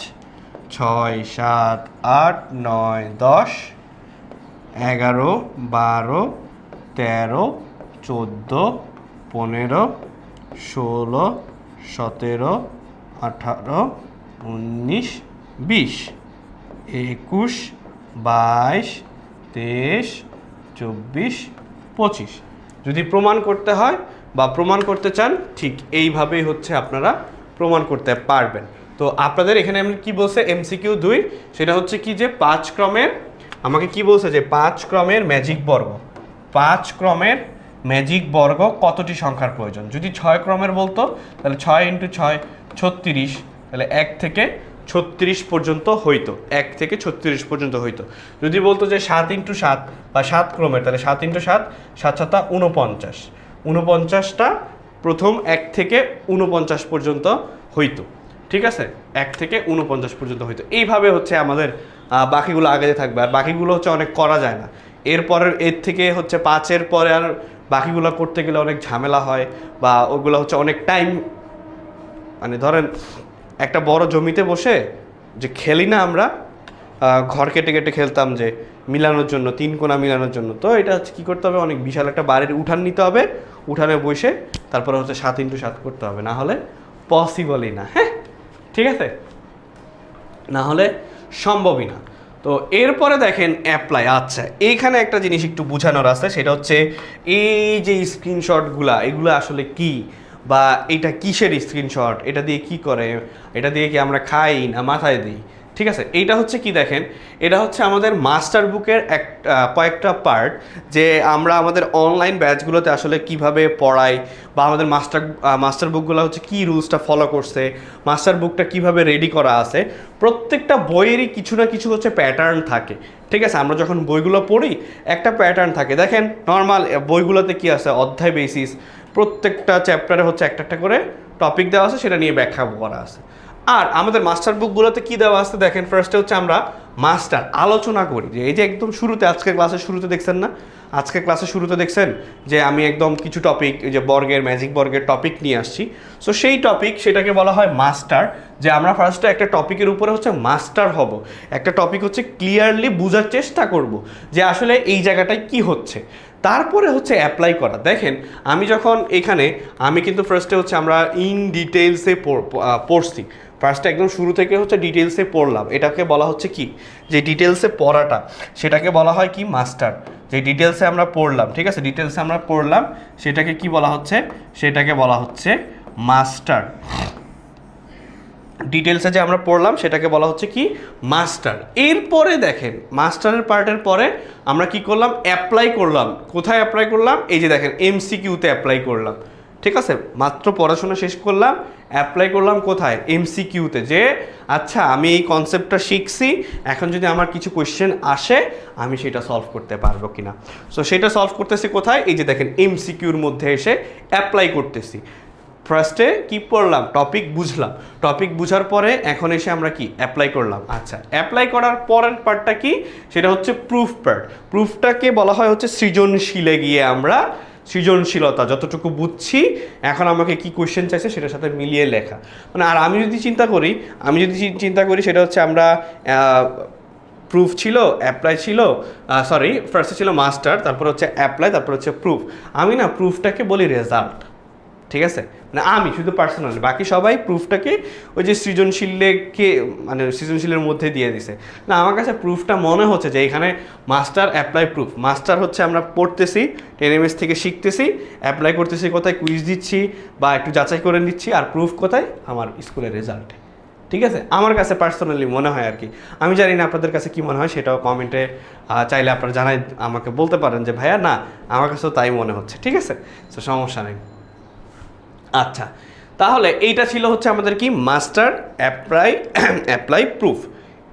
6 7 8 9 10 11 12 13 14 15 16 17 18 19 20 21 22 23 24 25। যদি প্রমাণ করতে হয় বা প্রমাণ করতে চান, ঠিক এইভাবেই হচ্ছে আপনারা প্রমাণ করতে পারবেন। তো আপনাদের এখানে আমি কি বলছে এমসিকিউ 2, সেটা হচ্ছে কি যে 5 ক্রমের, আমাকে কি বলছে যে 5 ক্রমের ম্যাজিক বর্গ, 5 ক্রমের ম্যাজিক বর্গ কতটি সংখ্যার প্রয়োজন। যদি 6 ক্রমের বলতো তাহলে 6 ইন্টু 6 36, তাহলে 1 থেকে 36 পর্যন্ত হইতো, 1 থেকে 36 পর্যন্ত হইতো। যদি বলতো যে 7 ইন্টু 7 বা 7 ক্রমের, তাহলে 7 ইন্টু 7 7 7 49, 49টা প্রথম 1 থেকে 49 পর্যন্ত হইতো। ঠিক আছে, 1 থেকে 49 পর্যন্ত হইতো। এইভাবে হচ্ছে আমাদের বাকিগুলো আগে থাকবে, আর বাকিগুলো হচ্ছে অনেক করা যায় না। এরপরের এর থেকে হচ্ছে 5-এর পরে আর বাকিগুলো করতে গেলে অনেক ঝামেলা হয়, বা ওগুলো হচ্ছে অনেক টাইম, মানে ধরেন একটা বড় জমিতে বসে যে খেলি না আমরা, ঘর কেটে কেটে খেলতাম যে মিলানোর জন্য, 3 কোণা মিলানোর জন্য। তো এটা হচ্ছে কী করতে হবে, অনেক বিশাল একটা বাড়ির উঠান নিতে হবে, উঠানে বসে তারপরে হচ্ছে 7 ইন্টু 7 করতে হবে, না হলে পসিবলই না। হ্যাঁ, ঠিক আছে, না হলে সম্ভবই না। তো এরপরে দেখেন অ্যাপ্লাই। আচ্ছা, এইখানে একটা জিনিস একটু বোঝানোর আছে, সেটা হচ্ছে এই যে স্ক্রিনশটগুলা, এগুলো আসলে কি, বা এটা কিসের স্ক্রিনশট, এটা দিয়ে কি করে, এটা দিয়ে কি আমরা খাই না মাথায় দিই, ঠিক আছে, এইটা হচ্ছে কি দেখেন, এটা হচ্ছে আমাদের মাস্টার বুকের কয়েকটা পার্ট, যে আমরা আমাদের অনলাইন ব্যাচগুলোতে আসলে কিভাবে পড়াই, বা আমাদের মাস্টার বুকগুলো হচ্ছে কি রুলসটা ফলো করছে, মাস্টার বুকটা কিভাবে রেডি করা আছে। প্রত্যেকটা বইয়েরই কিছু না কিছু হচ্ছে প্যাটার্ন থাকে। ঠিক আছে, আমরা যখন বইগুলো পড়ি একটা প্যাটার্ন থাকে। দেখেন নর্মাল বইগুলোতে কি আছে, অধ্যায় বেসিস, প্রত্যেকটা চ্যাপ্টারে হচ্ছে একটা একটা করে টপিক দেওয়া আছে, সেটা নিয়ে ব্যাখ্যা করা আছে। আর আমাদের মাস্টার বুকগুলোতে কি দেওয়া আছে দেখেন, ফার্স্টে হচ্ছে আমরা মাস্টার আলোচনা করি, যে এই যে একদম শুরুতে আজকের ক্লাসের শুরুতে দেখছেন না, আজকের ক্লাসের শুরুতে দেখছেন যে আমি একদম কিছু টপিক, যে বর্গের ম্যাজিক বর্গের টপিক নিয়ে আসছি। সো সেই টপিক, সেটাকে বলা হয় মাস্টার। যে আমরা ফার্স্টে একটা টপিকের উপরে হচ্ছে মাস্টার হব, একটা টপিক হচ্ছে ক্লিয়ারলি বোঝার চেষ্টা করব যে আসলে এই জায়গাটায় কি হচ্ছে। তারপরে হচ্ছে অ্যাপ্লাই করা। দেখেন আমি যখন এখানে, আমি কিন্তু ফার্স্টে হচ্ছে আমরা ইন ডিটেলসে পড়ছি, ফার্স্টে একদম শুরু থেকে হচ্ছে ডিটেলসে পড়লাম। এটাকে বলা হচ্ছে কি, যে ডিটেলসে পড়াটা, সেটাকে বলা হয় কি মাস্টার। যে ডিটেলসে আমরা পড়লাম, ঠিক আছে, ডিটেলসে আমরা পড়লাম, সেটাকে কি বলা হচ্ছে, সেটাকে বলা হচ্ছে মাস্টার। ডিটেলসে যে আমরা পড়লাম সেটাকে বলা হচ্ছে কি মাস্টার। এরপরে দেখেন মাস্টারের পার্টের পরে আমরা কি করলাম, অ্যাপ্লাই করলাম। কোথায় অ্যাপ্লাই করলাম, এই যে দেখেন এমসিকিউতে অ্যাপ্লাই করলাম। ঠিক আছে, মাত্র পড়াশোনা শেষ করলাম, অ্যাপ্লাই করলাম কোথায়, এমসিকিউতে। যে আচ্ছা আমি এই কনসেপ্টটা শিখছি, এখন যদি আমার কিছু কোয়েশ্চেন আসে আমি সেটা সলভ করতে পারবো কিনা। সো সেটা সলভ করতেছি কোথায়, এই যে দেখেন এমসিকিউর মধ্যে এসে অ্যাপ্লাই করতেছি। ফার্স্টে কি পড়লাম, টপিক বুঝলাম, টপিক বুঝার পরে এখন এসে আমরা কি অ্যাপ্লাই করলাম। আচ্ছা, অ্যাপ্লাই করার পরের পার্টটা কি, সেটা হচ্ছে প্রুফ পার্ট। প্রুফটাকে বলা হয় হচ্ছে সৃজনশীলে গিয়ে আমরা সৃজনশীলতা যতটুকু বুঝছি, এখন আমাকে কি কোয়েশ্চেন চাইছে সেটার সাথে মিলিয়ে লেখা। মানে আর আমি যদি চিন্তা করি সেটা হচ্ছে আমরা প্রুফ ছিল, অ্যাপ্লাই ছিল, সরি ফার্স্টে ছিল মাস্টার, তারপর হচ্ছে অ্যাপ্লাই, তারপর হচ্ছে প্রুফ। আমি না প্রুফটাকে বলি রেজাল্ট। ঠিক আছে, মানে আমি শুধু পার্সোনালি, বাকি সবাই প্রুফটাকে ওই যে সৃজনশীলকে মানে সৃজনশীলের মধ্যে দিয়ে দিছে। না, আমার কাছে প্রুফটা মনে হচ্ছে যে এখানে মাস্টার অ্যাপ্লাই প্রুফ। মাস্টার হচ্ছে আমরা পড়তেছি, 10 থেকে শিখতেছি, অ্যাপ্লাই করতেছি কোথায়, কুইজ দিচ্ছি বা একটু যাচাই করে নিচ্ছি, আর প্রুফ কোথায়, আমার স্কুলের রেজাল্টে। ঠিক আছে, আমার কাছে পার্সোনালি মনে হয় আর কি। আমি জানি না আপনাদের কাছে কি মনে হয়, সেটাও কমেন্টে চাইলে আপনারা জানাই আমাকে বলতে পারেন যে ভাইয়া না আমার কাছেও তাই মনে হচ্ছে। ঠিক আছে, তো সমস্যা নেই। আচ্ছা, তাহলে এইটা ছিল হচ্ছে আমাদের কি মাস্টার, অ্যাপ্লাই প্রুফ।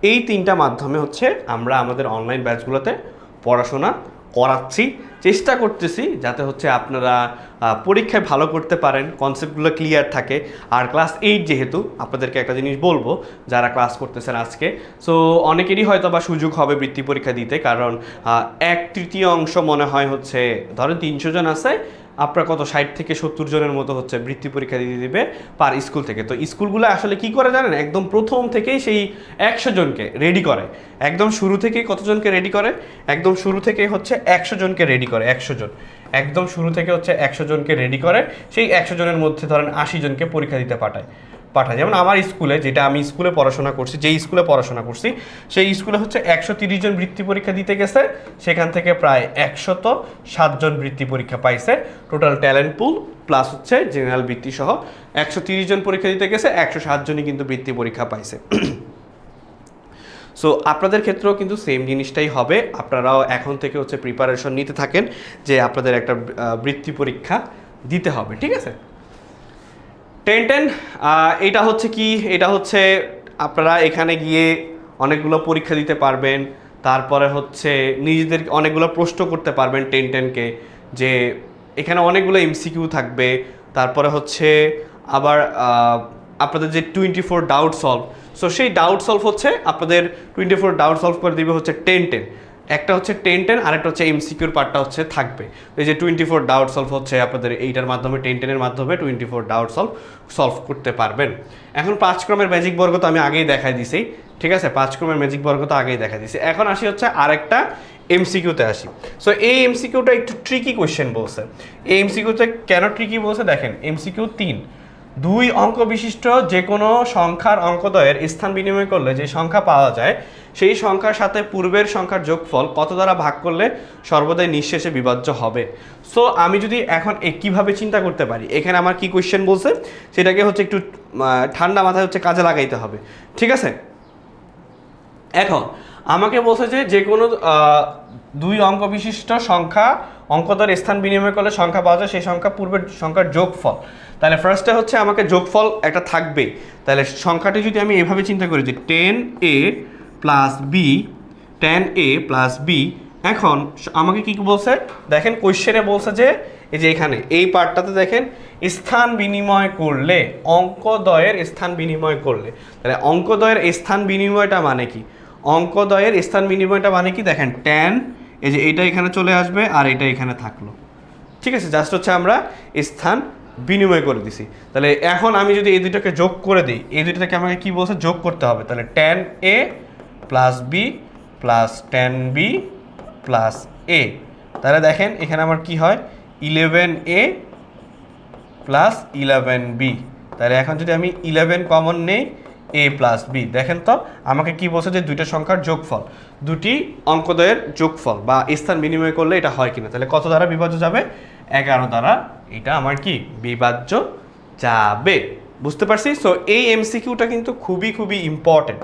এই তিনটা মাধ্যমে হচ্ছে আমরা আমাদের অনলাইন ব্যাচগুলোতে পড়াশোনা করাচ্ছি, চেষ্টা করতেছি যাতে হচ্ছে আপনারা পরীক্ষায় ভালো করতে পারেন, কনসেপ্টগুলো ক্লিয়ার থাকে। আর ক্লাস 8 যেহেতু, আপনাদেরকে একটা জিনিস বলবো, যারা ক্লাস করতেছেন আজকে, সো অনেকেরই হয়তো বা সুযোগ হবে বৃত্তি পরীক্ষা দিতে, কারণ 1/3 মনে হয় হচ্ছে, ধরেন 300 জন আছে, আপনার কত 60 থেকে 70 জনের মতো হচ্ছে বৃত্তি পরীক্ষা দিতে দিবে পার স্কুল থেকে। তো স্কুলগুলো আসলে কি করে জানেন, একদম প্রথম থেকেই সেই 100 জনকে রেডি করে, একদম শুরু থেকেই কতজনকে রেডি করে, একদম শুরু থেকে হচ্ছে 100 জনকে রেডি করে, 100 জন, একদম শুরু থেকে হচ্ছে 100 জনকে রেডি করে। সেই 100 জনের মধ্যে ধরেন 80 জনকে পরীক্ষা দিতে পাঠায়। যেমন আমার স্কুলে, যেটা আমি স্কুলে পড়াশোনা করছি, যেই স্কুলে পড়াশোনা করছি সেই স্কুলে হচ্ছে 130 জন বৃত্তি পরীক্ষা দিতে গেছে, সেখান থেকে প্রায় 107 জন বৃত্তি পরীক্ষা পাইছে। টোটাল ট্যালেন্ট পুল প্লাস হচ্ছে জেনারেল বৃত্তি সহ 130 জন পরীক্ষা দিতে গেছে, 107 জনই কিন্তু বৃত্তি পরীক্ষা পাইছে। সো আপনাদের ক্ষেত্রেও কিন্তু সেম জিনিসটাই হবে। আপনারাও এখন থেকে হচ্ছে প্রিপারেশন নিতে থাকেন যে আপনাদের একটা বৃত্তি পরীক্ষা দিতে হবে। ঠিক আছে, 10 এটা হচ্ছে কি, এটা হচ্ছে আপনারা এখানে গিয়ে অনেকগুলো পরীক্ষা দিতে পারবেন, তারপরে হচ্ছে নিজেদের অনেকগুলো প্রশ্ন করতে পারবেন 10কে, যে এখানে অনেকগুলো এমসিকিউ থাকবে। তারপরে হচ্ছে আবার আপনাদের যে 24 ডাউট সলভ, সো সেই ডাউট সলভ হচ্ছে আপনাদের 24 ডাউট সলভ করে দিবে হচ্ছে 10, একটা হচ্ছে 10 আরেকটা হচ্ছে এমসিকিউর পার্টটা হচ্ছে থাকবে। এই যে 24 ডাউট সলভ হচ্ছে আপনাদের এইটার মাধ্যমে, 10 মাধ্যমে 24 ডাউট সলভ করতে পারবেন। এখন 5 ক্রমের ম্যাজিক বর্গ তো আমি আগেই দেখাই দিছি। ঠিক আছে, 5 ক্রমের ম্যাজিক বর্গ তো আগেই দেখাই দিছি। এখন আসি হচ্ছে আরেকটা এমসিকিউতে আসি। সো এই এমসিকিউটা একটু ট্রিকি কোয়েশ্চেন বলছে। এই এমসিকিউতে কেন ট্রিকি বলছে দেখেন, এমসিকিউ 3, 2 অঙ্ক বিশিষ্ট যে কোনো সংখ্যার অঙ্কদ্বয়ের স্থান বিনিময় করলে যে সংখ্যা পাওয়া যায়, সেই সংখ্যার সাথে পূর্বের সংখ্যার যোগফল কত দ্বারা ভাগ করলে সর্বদাই নিঃশেষে বিভাজ্য হবে। সো আমি যদি এখন কীভাবে চিন্তা করতে পারি, এখানে আমার কি কোয়েশ্চেন বলছে সেটাকে হচ্ছে একটু ঠান্ডা মাথায় হচ্ছে কাজে লাগাইতে হবে। ঠিক আছে, এখন আমাকে বলছে যে যে কোনো দুই অঙ্ক বিশিষ্ট সংখ্যা অঙ্ক দ্বারা স্থান বিনিময় করলে সংখ্যা পাওয়া যায়, সেই সংখ্যা পূর্বের সংখ্যার যোগফল। তাহলে ফার্স্টে হচ্ছে আমাকে যোগফল একটা থাকবেই। তাহলে সংখ্যাটি যদি আমি এভাবে চিন্তা করি যে 10a plus B, 10a plus B. এখন আমাকে কি বলছে দেখেন, কোয়েশ্চেনে বলছে যে এই যে এখানে এই পার্টটাতে দেখেন স্থান বিনিময় করলে, অঙ্কদ্বয়ের স্থান বিনিময় করলে। তাহলে অঙ্কদ্বয়ের স্থান বিনিময়টা মানে কি? অঙ্কদ্বয়ের স্থান বিনিময়টা মানে কি দেখেন, ট্যান এই যে এইটা এখানে চলে আসবে আর এটা এখানে থাকলো, ঠিক আছে? জাস্ট হচ্ছে আমরা স্থান বিনিময় করে দিছি। তাহলে এখন আমি যদি এই দুইটাকে যোগ করে দিই, এই দুইটাকে আমাকে কি বলছে যোগ করতে হবে। তাহলে tan A plus B plus tan B plus A. তাহলে দেখেন এখানে আমার কি হয়, 11a প্লাস 11b। তাহলে এখন যদি আমি 11 কমন নেই, a প্লাস বি, দেখেন তো আমাকে কি বলছে যে দুইটা সংখ্যার যোগফল, দুটি অঙ্কদ্বয়ের যোগফল বা স্থান বিনিময় করলে এটা হয় কিনা। তাহলে কত দ্বারা বিভাজ্য যাবে? 11 দ্বারা এটা আমার কি বিভাজ্য যাবে। বুঝতে পারছি? সো এই এমসিকিউটা কিন্তু খুবই খুবই ইম্পর্টেন্ট।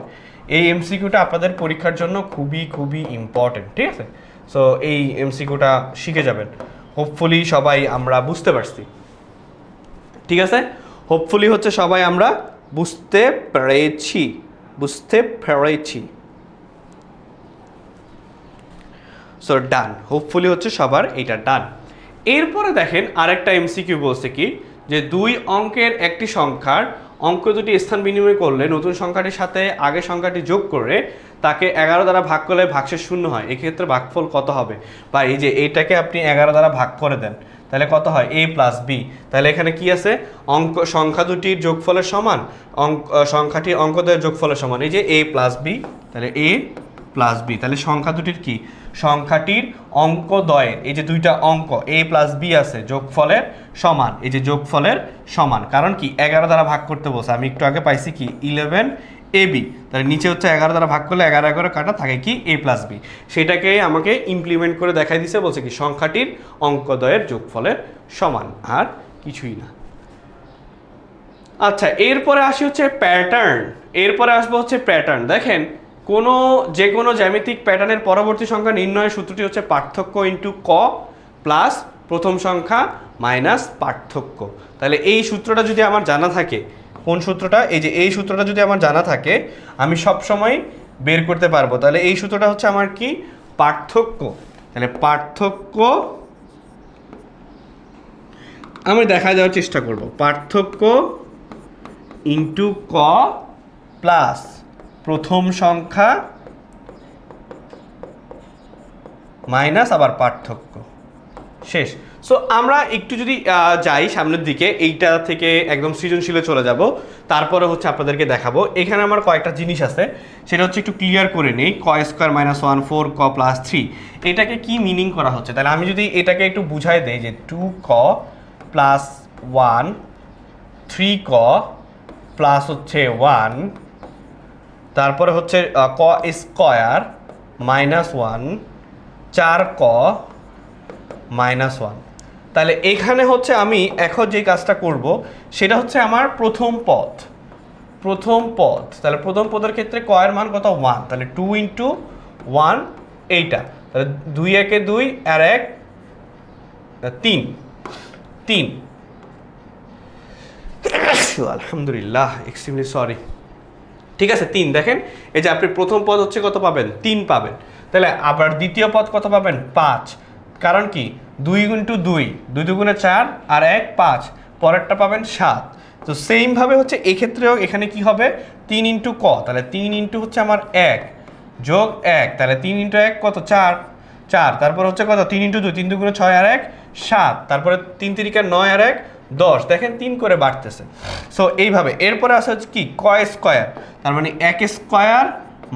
এই এমসিকিউটা আপনাদের পরীক্ষার জন্য খুবই খুবই ইম্পর্টেন্ট, ঠিক আছে? সো এই এমসিকিউটা শিখে যাবেন। হোপফুলি সবাই আমরা বুঝতে পারছি, ঠিক আছে? হোপফুলি হচ্ছে সবাই আমরা বুঝতে পেরেছি, বুঝতে পেরেছি। সো ডান, হোপফুলি হচ্ছে সবার এটা ডান। এরপরে দেখেন আরেকটা এমসিকিউ বলছে কি, যে দুই অঙ্কের একটি সংখ্যার অঙ্ক দুটি স্থান বিনিময় করলে নতুন সংখ্যাটির সাথে আগের সংখ্যাটি যোগ করে তাকে 11 দ্বারা ভাগ করলে ভাগশেষ শূন্য হয়, এক্ষেত্রে ভাগফল কত হবে? বা এই যে এইটাকে আপনি 11 দ্বারা ভাগ করে দেন, তাহলে কত হয়? a plus B. তাহলে এখানে কি আছে, অঙ্ক সংখ্যা দুটির যোগফলের সমান, সংখ্যাটির অঙ্কদ্বয়ের যোগফলের সমান, এই যে a প্লাস বি। তাহলে a প্লাস বি, তাহলে সংখ্যা দুটির কি, সংখ্যাটির অঙ্কদ্বয়ের এই যে দুইটা অঙ্ক a প্লাস বি আছে যোগফলের সমান, এই যে যোগফলের সমান। কারণ কি 11 দ্বারা ভাগ করতে বলছে, আমি একটু আগে পাইছি কি 11ab। তাহলে নিচে হচ্ছে 11 দ্বারা ভাগ করলে 11 11 কাটা থাকে কি a প্লাস বি, সেটাকে আমাকে ইমপ্লিমেন্ট করে দেখাই দিছে, বলছে কি সংখ্যাটির অঙ্কদ্বয়ের যোগফলের সমান, আর কিছুই না। আচ্ছা, এরপরে আসি হচ্ছে প্যাটার্ন। এরপরে আসবো হচ্ছে প্যাটার্ন। দেখেন যে কোনো জ্যামিতিক প্যাটার্নের পরবর্তী সংখ্যা নির্ণয়ের সূত্রটি হচ্ছে পার্থক্য ইন্টু ক প্লাস প্রথম সংখ্যা মাইনাস পার্থক্য। তাহলে এই সূত্রটা যদি আমার জানা থাকে, কোন সূত্রটা? এই যে এই সূত্রটা যদি আমার জানা থাকে, আমি সব সময় বের করতে পারবো। তাহলে এই সূত্রটা হচ্ছে আমার কি, পার্থক্য। তাহলে পার্থক্য আমি দেখা যাওয়ার চেষ্টা করব, পার্থক্য ইন্টু ক প্লাস প্রথম সংখ্যা মাইনাস আবার পার্থক্য, শেষ। সো আমরা একটু যদি যাই সামনের দিকে, এইটা থেকে একদম সৃজনশীলে চলে যাব, তারপরে হচ্ছে আপনাদেরকে দেখাবো। এখানে আমার কয়েকটা জিনিস আছে, সেটা হচ্ছে একটু ক্লিয়ার করে নেই। ক স্কোয়ার মাইনাস 1 4 ক প্লাস 3, এটাকে কি মিনিং করা হচ্ছে? তাহলে আমি যদি এটাকে একটু বুঝাই দেই যে 2 ক প্লাস 1 3 ক প্লাস হচ্ছে 1, তারপরে হচ্ছে ক স্কোয়ার মাইনাস 1 4 ক মাইনাস 1। তাহলে এখানে হচ্ছে আমি এখন যে কাজটা করব সেটা হচ্ছে আমার প্রথম পদ, তাহলে প্রথম পদের ক্ষেত্রে ক এর মান কত? 1। তাহলে 2 ইন্টু 1 এইটা, তাহলে 2 একে 2 আর 1 3। আলহামদুলিল্লাহ, এক্সট্রিমলি সরি, ঠিক আছে 3। দেখেন এই যে আপনি প্রথম পদ হচ্ছে কত পাবেন? 3 পাবেন। তাহলে আবার দ্বিতীয় পদ কত পাবেন? 5। কারণ কি 2 ইন্টু 2 2 দুগুণে 4 আর 1 5, পরেরটা পাবেন 7। তো সেমভাবে হচ্ছে এক্ষেত্রেও এখানে কি হবে? 3 ইন্টু ক, তাহলে 3 ইন্টু হচ্ছে আমার 1 যোগ 1, তাহলে 3 ইন্টু 1 কত? 4। তারপর হচ্ছে কত? 3 ইন্টু 2 3 দুগুণে 6 আর 1 7, তারপরে 3 তিরিকা 9 আর 1 10। দেখেন 3 করে বাড়তেছে। সো এইভাবে এরপরে আসা হচ্ছে কি ক স্কোয়ার, তার মানে 1 স্কোয়ার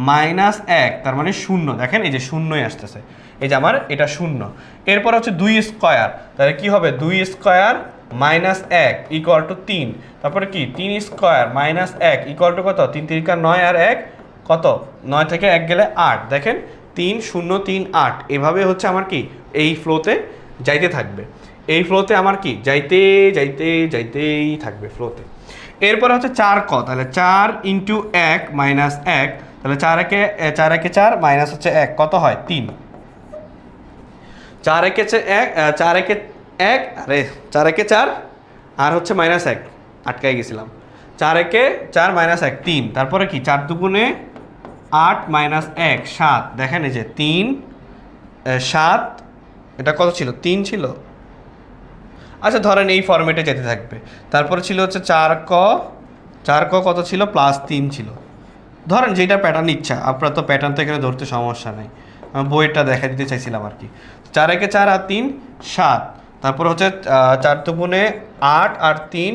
মাইনাস 1, তার মানে 0। দেখেন এই যে শূন্যই আসতেছে, এই যে আমার এটা 0। এরপর হচ্ছে 2 স্কোয়ার, তাহলে কি হবে? 2 স্কোয়ার মাইনাস 1 ইকুয়াল টু 3। তারপরে কি 3 স্কোয়ার মাইনাস 1 ইকুয়াল টু কত? 3 তিরিকা 9 আর 1 কত? 9 থেকে 1 গেলে 8। দেখেন 3 0 3 8, এভাবে হচ্ছে আমার কি এই ফ্লোতে যাইতে থাকবে। এই ফ্লোতে আমার কি যাইতেই থাকবে ফ্লোতে। এরপর হচ্ছে 4 ক, তাহলে 4 ইন্টু 1 মাইনাস 1, তাহলে 4 একে 4 মাইনাস হচ্ছে 1 কত হয় 3। 4 একে 1 4 একে 1 আরে 4 একে 4 আর হচ্ছে মাইনাস 1 আটকাই গেছিলাম। 4 একে 4 মাইনাস 1 3, তারপরে কি 4 দুগুণে 8 মাইনাস 1 7। দেখেন এই যে 3 7, এটা কত ছিল 3 ছিল। আচ্ছা ধরেন এই ফরম্যাটে যেতে থাকবে। তারপরে ছিল হচ্ছে 4 ক কত ছিল প্লাস 3 ছিল। ধরেন যেটা প্যাটার্ন ইচ্ছা, আপনার তো প্যাটার্ন তো এখানে ধরতে সমস্যা নেই, বইটা দেখা দিতে চাইছিলাম আর কি। 4 একে 4 আর 3 7, তারপর হচ্ছে 4 দুগুণে 8 আর 3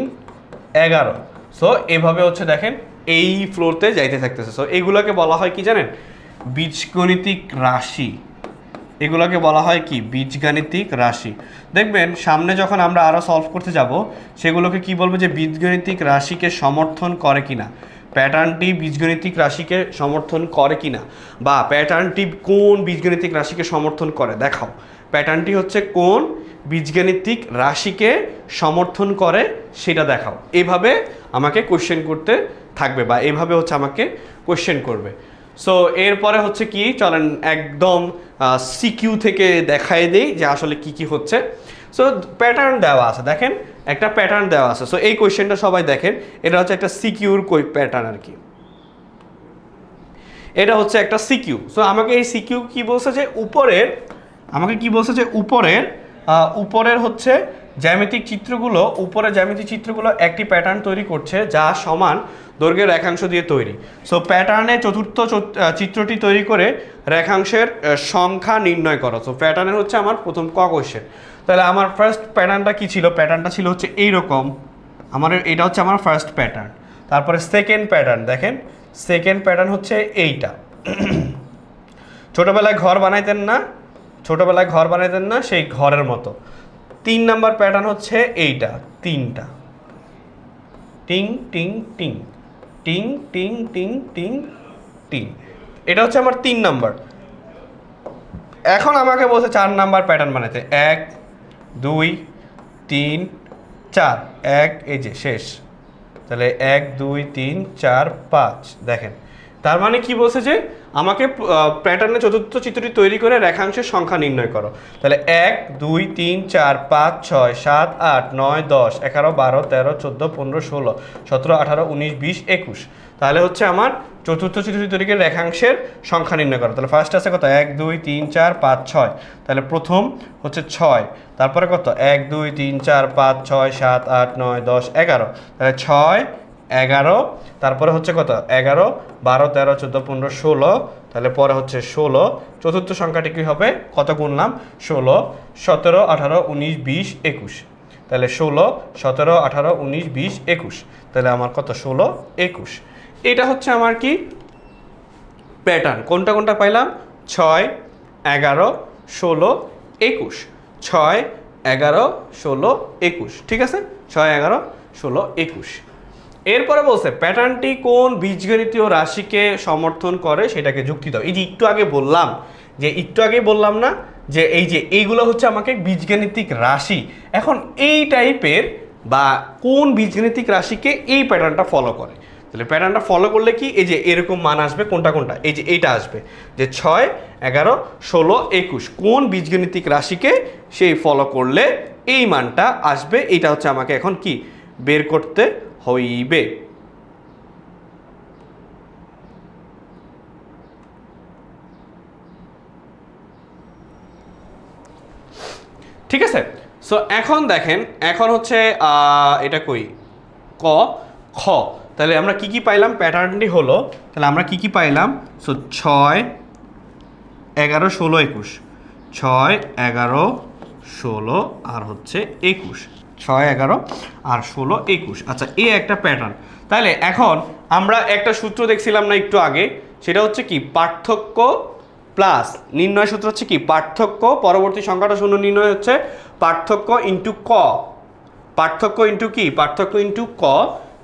11। সো এভাবে হচ্ছে দেখেন এই ফ্লোরতে যাইতে থাকতেছে। সো এগুলোকে বলা হয় কি জানেন, বীজগণিতিক রাশি। এগুলোকে বলা হয় কি বীজগাণিতিক রাশি। দেখবেন সামনে যখন আমরা আরও সলভ করতে যাব সেগুলোকে কি বলবো যে বীজগণিতিক রাশিকে সমর্থন করে কিনা, প্যাটার্নটি বীজগণিতিক রাশিকে সমর্থন করে কিনা, বা প্যাটার্নটি কোন বীজগণিতিক রাশিকে সমর্থন করে দেখাও। প্যাটার্নটি হচ্ছে কোন বীজগণিতিক রাশিকে সমর্থন করে সেটা দেখাও। এভাবে আমাকে কোশ্চেন করতে থাকবে বা এভাবে হচ্ছে আমাকে কোশ্চেন করবে। সো এরপরে হচ্ছে কি চলেন একদম সিকিউ থেকে দেখাই দেই যে আসলে কি কি হচ্ছে। সো প্যাটার্ন দেওয়া আছে, দেখেন একটা প্যাটার্ন দেওয়া আছে। সো এই কোয়েশ্চেনটা সবাই দেখেন, এটা হচ্ছে একটা সিকিউর প্যাটার্ন আর কি, এটা হচ্ছে একটা সিকিউ। সো আমাকে এই সিকিউ কি বলছে যে উপরের, আমাকে কি বলছে যে উপরের হচ্ছে জ্যামিতিক চিত্রগুলো, উপরের জ্যামিতিক চিত্রগুলো একটি প্যাটার্ন তৈরি করছে যা সমান দৈর্ঘ্যের রেখাংশ দিয়ে তৈরি। সো প্যাটার্নে চতুর্থ চিত্রটি তৈরি করে রেখাংশের সংখ্যা নির্ণয় করো। সো প্যাটার্নের হচ্ছে আমার প্রথম ক কোয়েশ্চেন। তাহলে আমার ফার্স্ট প্যাটার্নটা কি ছিল, প্যাটার্নটা ছিল হচ্ছে এইরকম, এটা হচ্ছে আমার ফার্স্ট প্যাটার্ন। তারপরে সেকেন্ড প্যাটার্ন, দেখেন সেকেন্ড প্যাটার্ন হচ্ছে এইটা। ছোটোবেলায় ঘর বানাইতেন না, ছোটোবেলায় ঘর বানাইতেন না সেই ঘরের মতো। 3 নাম্বার প্যাটার্ন হচ্ছে এইটা, 3টা টিং টিং টিং টিং টিং টিং টিং টিং, এটা হচ্ছে আমার 3 নাম্বার। এখন আমাকে বলছে 4 নাম্বার প্যাটার্ন বানাইতে, 1 2 3 4, 1 এই যে শেষ। তাহলে 1 2 3 4 5, দেখেন তার মানে কি বলছে যে আমাকে প্যাটার্নে চতুর্থ চিত্রটি তৈরি করে রেখাংশের সংখ্যা নির্ণয় করো। তাহলে 1 2 3 4 5 6 7 8 9 10 11 12 13 14 15 16 17 18 19 20 21। তাহলে হচ্ছে আমার চতুর্থ চিত্রটি তৈরি করে রেখাংশের সংখ্যা নির্ণয় করো। তাহলে ফার্স্ট আছে কত 1 2 3 4 5 6, তাহলে প্রথম হচ্ছে 6, তারপরে কত 1 2 3 4 5 6 7 8 9 10 11, তাহলে 6 11, তারপরে হচ্ছে কত 11 12 13 14 15 16, তাহলে পরে হচ্ছে 16। চতুর্থ সংখ্যাটি কী হবে, কত গুনলাম 16 17 18 19 20 21, তাহলে 16 17 18 19 20 21, তাহলে আমার কত 16 21। এটা হচ্ছে আমার কি প্যাটার্ন। কোনটা কোনটা পাইলাম 6 11 16 21, 6 11 16 21, ঠিক আছে 6 11 16 21। এরপরে বলছে প্যাটার্নটি কোন বীজগণিতীয় রাশিকে সমর্থন করে সেটাকে যুক্তি দাও। এই যে একটু আগে বললাম না যে এই যে এইগুলো হচ্ছে আমাকে বীজগণিতিক রাশি। এখন এই টাইপের বা কোন বীজগণিতিক রাশিকে এই প্যাটার্নটা ফলো করে, তাহলে প্যাটার্নটা ফলো করলে কি এই যে এরকম মান আসবে, কোনটা কোনটা এই যে এইটা আসবে যে 6 11 16 21, কোন বীজগণিতিক রাশিকে সেই ফলো করলে এই মানটা আসবে, এইটা হচ্ছে আমাকে এখন কি বের করতে হইবে। ঠিক আছে। সো এখন দেখেন, এখন হচ্ছে এটা কই ক খ, তাহলে আমরা কি কি পাইলাম, প্যাটার্নটি হলো তাহলে আমরা কি কি পাইলাম। সো 6 11 16 21, 6 11 16 আর হচ্ছে 21, 6 11 আর 16 21। আচ্ছা এই একটা প্যাটার্ন। তাহলে এখন আমরা একটা সূত্র দেখছিলাম না একটু আগে, সেটা হচ্ছে কি পার্থক্য প্লাস নির্ণয় সূত্র হচ্ছে কি পার্থক্য, পরবর্তী সংখ্যাটা শূন্য নির্ণয় হচ্ছে পার্থক্য ইন্টু ক, পার্থক্য ইন্টু কি পার্থক্য ইন্টু ক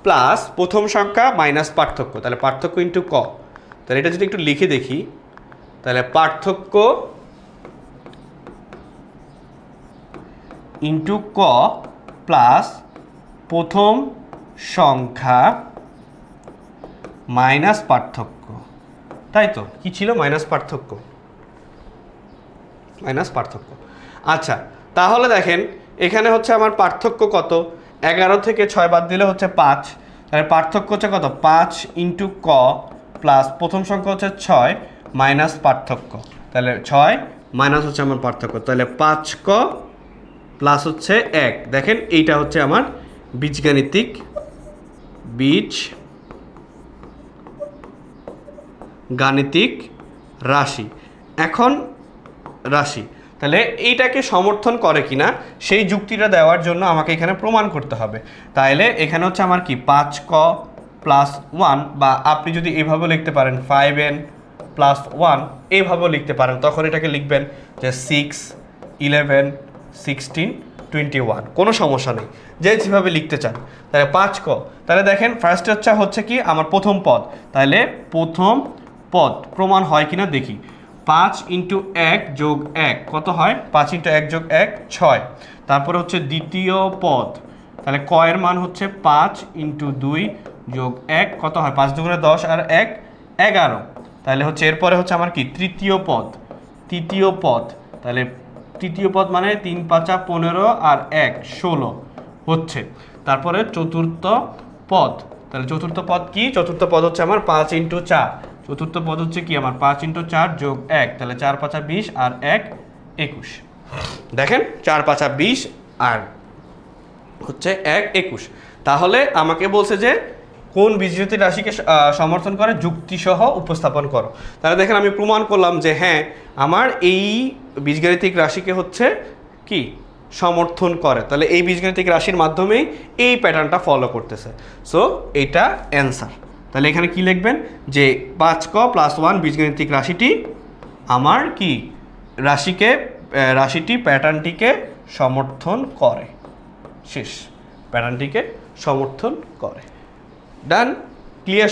প্লাস প্রথম সংখ্যা মাইনাস পার্থক্য, তাহলে পার্থক্য ইন্টু ক। তাহলে এটা যদি একটু লিখে দেখি, তাহলে পার্থক্য ইন্টু ক প্লাস প্রথম সংখ্যা মাইনাস পার্থক্য, তাই তো কি ছিল মাইনাস পার্থক্য, মাইনাস পার্থক্য। আচ্ছা তাহলে দেখেন এখানে হচ্ছে আমার পার্থক্য কত, 11 থেকে 6 বাদ দিলে হচ্ছে 5, তাহলে পার্থক্য হচ্ছে কত 5 ইন্টু ক প্লাস প্রথম সংখ্যা হচ্ছে 6 মাইনাস পার্থক্য, তাহলে 6 মাইনাস হচ্ছে আমার পার্থক্য, তাহলে 5 ক প্লাস হচ্ছে 1। দেখেন এইটা হচ্ছে আমার বীজগাণিতিক গাণিতিক রাশি। এখন রাশি, তাহলে এইটাকে সমর্থন করে কিনা সেই যুক্তিটা দেওয়ার জন্য আমাকে এখানে প্রমাণ করতে হবে। তাহলে এখানে হচ্ছে আমার কি 5 ক প্লাস 1, বা আপনি যদি এইভাবে লিখতে পারেন 5n প্লাস 1 এইভাবেও লিখতে পারেন, তখন এটাকে লিখবেন যে 6 11 16 21, কোনো সমস্যা নেই যে যেভাবে লিখতে চান। তাহলে 5 ক, তাহলে দেখেন ফার্স্টে হচ্ছে কি আমার প্রথম পদ, তাহলে প্রথম পদ প্রমাণ হয় কিনা দেখি। 5 ইন্টু 1 যোগ 1 কত হয়, 5 ইন্টু 1 যোগ 1 6। তারপরে হচ্ছে দ্বিতীয় পদ, তাহলে ক এর মান হচ্ছে 5 ইন্টু 2 যোগ 1 কত হয়, 5 দুগুণে 10 আর 1 11। তাহলে হচ্ছে এরপরে হচ্ছে আমার কি তৃতীয় পদ, তাহলে তৃতীয় পদ মানে 3 5 15 আর 1 16 হচ্ছে। তারপরে চতুর্থ পদ, তাহলে চতুর্থ পদ কি, চতুর্থ পদ হচ্ছে আমার 5 ইন্টু 4, চতুর্থ পদ হচ্ছে কি আমার 5 ইন্টু 4 যোগ 1, তাহলে 4 5 20 আর 1 21। দেখেন 4 5 20 আর হচ্ছে 1 21। তাহলে আমাকে বলছে যে কোন বীজগণিতিক রাশিকে সমর্থন করে, যুক্তিসহ উপস্থাপন করো। তাহলে দেখেন আমি প্রমাণ করলাম যে হ্যাঁ আমার এই বীজগাণিতিক রাশিকে হচ্ছে কি সমর্থন করে, তাহলে এই বীজগাণিতিক রাশির মাধ্যমেই এই প্যাটার্নটা ফলো করতেছে। সো এটা অ্যান্সার। তাহলে এখানে কি লিখবেন যে 5 ক প্লাস 1 বীজগাণিতিক রাশিটি আমার কি রাশিটি প্যাটার্নটিকে সমর্থন করে। শেষ, প্যাটার্নটিকে সমর্থন করে। ডান, ক্লিয়ার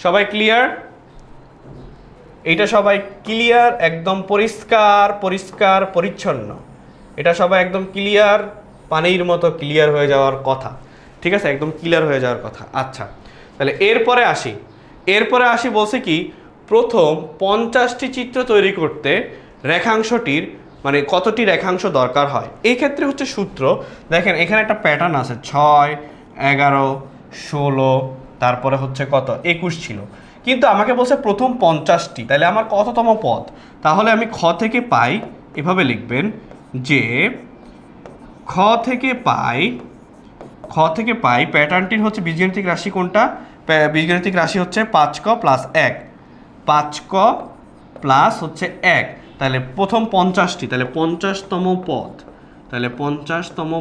সবাই ক্লিয়ার? এইটা সবাই ক্লিয়ার, একদম পরিষ্কার পরিচ্ছন্ন, এটা সবাই একদম ক্লিয়ার, পানির মতো ক্লিয়ার হয়ে যাওয়ার কথা। ঠিক আছে, একদম ক্লিয়ার হয়ে যাওয়ার কথা। আচ্ছা তাহলে এরপরে আসি বলছে কি প্রথম 50টি চিত্র তৈরি করতে রেখাংশটির মানে কতটি রেখাংশ দরকার হয়। এই ক্ষেত্রে হচ্ছে সূত্র, দেখেন এখানে একটা প্যাটার্ন আছে 6 11 16, তারপরে হচ্ছে কত 21 ছিল, কিন্তু আমাকে বলছে প্রথম 50টি, তাহলে আমার কততম পদ, তাহলে আমি খ থেকে পাই এভাবে লিখবেন যে খ থেকে পাই প্যাটার্নটির হচ্ছে বীজগাণিতিক রাশি কোনটা, বীজগাণিতিক রাশি হচ্ছে 5 ক প্লাস 1, 5 ক প্লাস হচ্ছে 1, তাহলে প্রথম 50টি, তাহলে 50তম পদ, তাহলে 50তম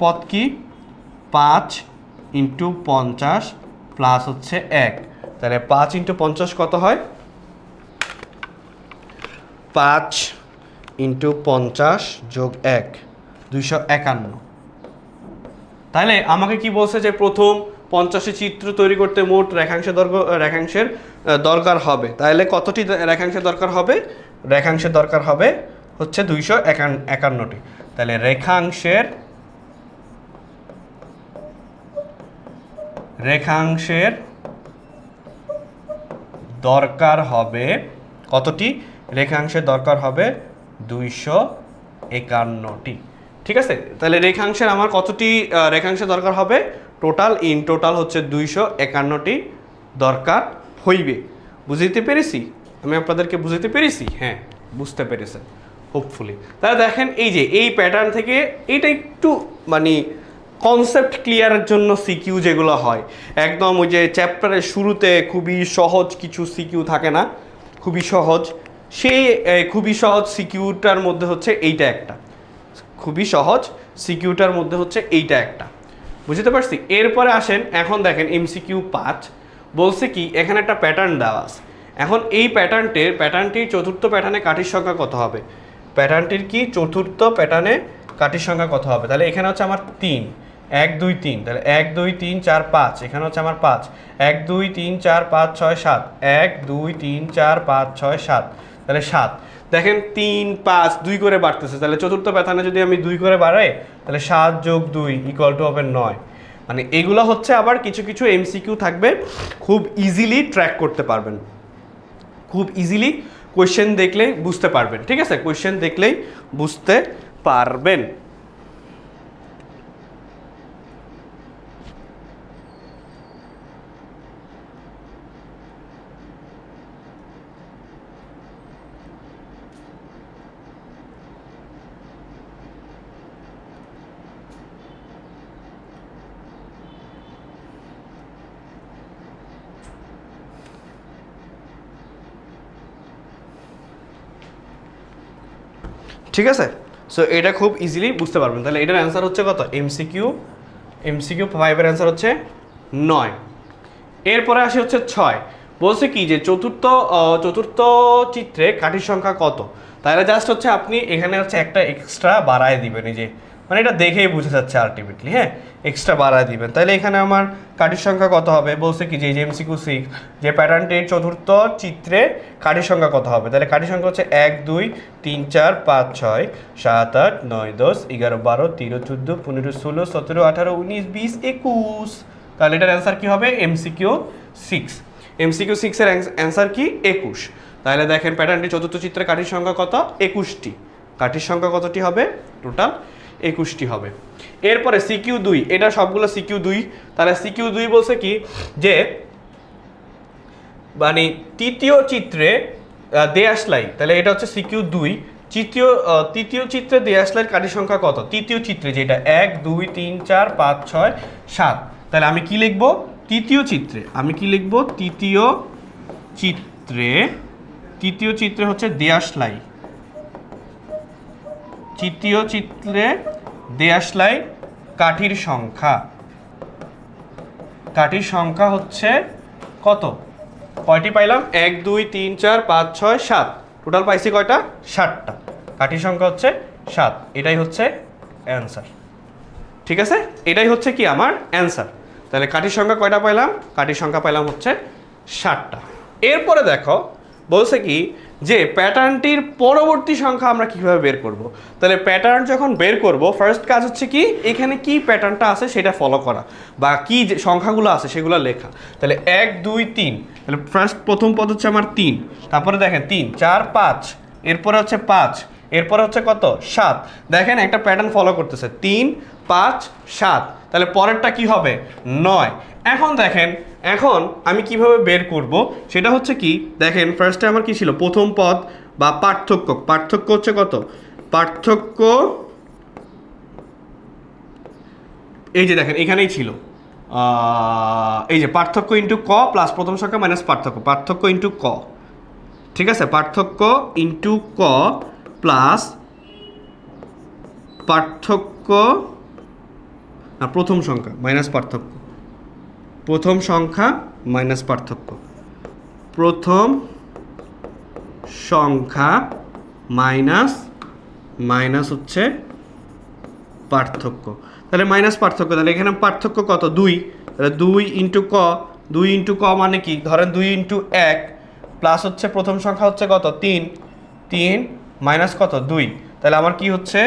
পদ কি 5 ইন্টু 50 প্লাস হচ্ছে 1, তাহলে 5 ইন্টু 50 কত হয়, 5 ইন্টু 50 যোগ 1 251। তাহলে আমাকে কি বলছে যে প্রথম 50টি চিত্র তৈরি করতে মোট রেখাংশের দরকার হবে, তাহলে কতটি রেখাংশের দরকার হবে, রেখাংশের দরকার হবে হচ্ছে 251টি। তাহলে রেখাংশের দরকার হবে কতটি, রেখাংশের দরকার হবে 251টি। ঠিক আছে, তাহলে রেখাংশের আমার কতটি রেখাংশের দরকার হবে, টোটাল হচ্ছে 251টি দরকার হইবে। বুঝতে পেরেছি, আমি আপনাদেরকে বুঝতে পেরেছি? হ্যাঁ বুঝতে পেরেছেন হোপফুলি। তাহলে দেখেন এই যে এই প্যাটার্ন থেকে এইটা একটু মানে কনসেপ্ট ক্লিয়ারের জন্য সিকিউ যেগুলো হয় একদম ওই যে চ্যাপ্টারের শুরুতে খুবই সহজ কিছু সিকিউ থাকে না, খুবই সহজ, সেই খুবই সহজ সিকিউটার মধ্যে হচ্ছে এইটা একটা, খুবই সহজ সিকিউটার মধ্যে হচ্ছে এইটা একটা। বুঝতে পারছি? এরপরে আসেন, এখন দেখেন এমসিকিউ 5 বলছে কি এখানে একটা প্যাটার্ন দেওয়া আছে। এখন এই প্যাটার্নটির চতুর্থ প্যাটার্নে কাঠির সংখ্যা কত হবে, প্যাটার্নটির কি চতুর্থ প্যাটার্নে কাঠির সংখ্যা কত হবে। তাহলে এখানে হচ্ছে আমার 3 1 2 3, তাহলে 1 2 3 4 5, এখানে হচ্ছে আমার 5 1 2 3 4 5 6 7 1 2 3 4 5 6 7, তাহলে 7। দেখেন 3 5 2 করে বাড়তেছে, তাহলে চতুর্থ প্যাটার্নে যদি আমি 2 করে বাড়াই তাহলে 7 যোগ 2 ইকুয়াল টু হবে 9। মানে এগুলো হচ্ছে আবার কিছু কিছু এমসিকিউ থাকবে, খুব ইজিলি ট্র্যাক করতে পারবেন, খুব ইজিলি কোয়েশ্চেন দেখলেই বুঝতে পারবেন। ঠিক আছে, কোয়েশ্চেন দেখলেই বুঝতে পারবেন। ঠিক আছে, সো এটা খুব ইজিলি বুঝতে পারবেন। তাহলে এটার অ্যান্সার হচ্ছে কত? এমসিকিউ 5-এর অ্যান্সার হচ্ছে 9। এরপরে আসি হচ্ছে 6। বলছে কি যে চতুর্থ চিত্রে কাঠির সংখ্যা কত? তাহলে জাস্ট হচ্ছে আপনি এখানে হচ্ছে একটা এক্সট্রা বাড়ায় দিবেন, এই যে মানে এটা দেখেই বুঝে যাচ্ছে আলটিমেটলি, হ্যাঁ, এক্সট্রা বাড়ায় দিবেন। তাহলে এখানে আমার কাঠির সংখ্যা কত হবে? বলছে কি যে এমসিকিউ 6 যে প্যাটার্নটির চতুর্থ চিত্রে কাঠির সংখ্যা কত হবে? তাহলে কাঠির সংখ্যা হচ্ছে 1 2 3 4 5 6 7 8 9 10 11 12 13 14 15 16 17 18 19 20 21। তাহলে এটার অ্যান্সার কি হবে? এমসিকিউ 6। এমসিকিউ 6 এর অ্যান্সার কি? 21। তাহলে দেখেন প্যাটার্নটি চতুর্থ চিত্রে কাঠির সংখ্যা কত? 21টি। কাঠির সংখ্যা কতটি হবে? টোটাল 21টি হবে। এরপরে সিকিউ 2, এটা সবগুলো সিকিউ 2। তাহলে সিকিউ 2 বলছে কি যে মানে তৃতীয় চিত্রে দেয়াশলাই, তাহলে এটা হচ্ছে সিকিউ 2। তৃতীয় চিত্রে দেয়াশলাইয়ের কাঠির সংখ্যা কত? তৃতীয় চিত্রে যেটা 1 2 3 4 5 6 7। তাহলে আমি কি লিখবো? তৃতীয় চিত্রে আমি কি লিখবো? তৃতীয় চিত্রে হচ্ছে দেয়াশলাই, তৃতীয় চিত্রে দেয়াশলাই কাঠির সংখ্যা হচ্ছে কত? কয়টি পাইলাম? 1 2 3 4 5 6 7, টোটাল পাইছি কয়টা? 7টা। কাঠির সংখ্যা হচ্ছে 7, এটাই হচ্ছে অ্যান্সার। ঠিক আছে, এটাই হচ্ছে কি আমার অ্যান্সার। তাহলে কাঠির সংখ্যা কয়টা পাইলাম? কাঠির সংখ্যা পাইলাম হচ্ছে 7টা। এরপরে দেখো বলছে কি যে প্যাটার্নটির পরবর্তী সংখ্যা আমরা কিভাবে বের করব। তাহলে প্যাটার্ন যখন বের করব, ফার্স্ট কাজ হচ্ছে কি এখানে কি প্যাটার্নটা আছে সেটা ফলো করা, বা কি যে সংখ্যাগুলো আছে সেগুলো লেখা। তাহলে 1 2 3, তাহলে প্রথম পদ হচ্ছে আমার 3, তারপরে দেখেন 3 4 5, এরপরে হচ্ছে 5, এরপরে হচ্ছে কত? 7। দেখেন একটা প্যাটার্ন ফলো করতেছে 3 5 7, তাহলে পরেরটা কি হবে? 9। এখন দেখেন এখন আমি কিভাবে বের করব সেটা হচ্ছে কি, দেখেন ফার্স্টে আমার কি ছিল? প্রথম পদ বা পার্থক্য হচ্ছে কত? পার্থক্য এই যে দেখেন এখানেই ছিল, এই যে পার্থক্য ইন্টু ক প্লাস প্রথম সংখ্যা মাইনাস পার্থক্য ইন্টু ক। ঠিক আছে, পার্থক্য ইন্টু ক প্লাস পার্থক্য প্রথম সংখ্যা মাইনাস পার্থক্য, প্রথম সংখ্যা মাইনাস পার্থক্য, প্রথম সংখ্যা মাইনাস হচ্ছে পার্থক্য। তাহলে মাইনাস পার্থক্য, তাহলে এখানে পার্থক্য কত? 2। তাহলে 2 ইন্টু ক, 2 ইন্টু ক মানে কি? ধরেন 2 ইন্টু 1 প্লাস হচ্ছে প্রথম সংখ্যা হচ্ছে কত? 3 মাইনাস কত? 2। তাহলে আমার কি হচ্ছে?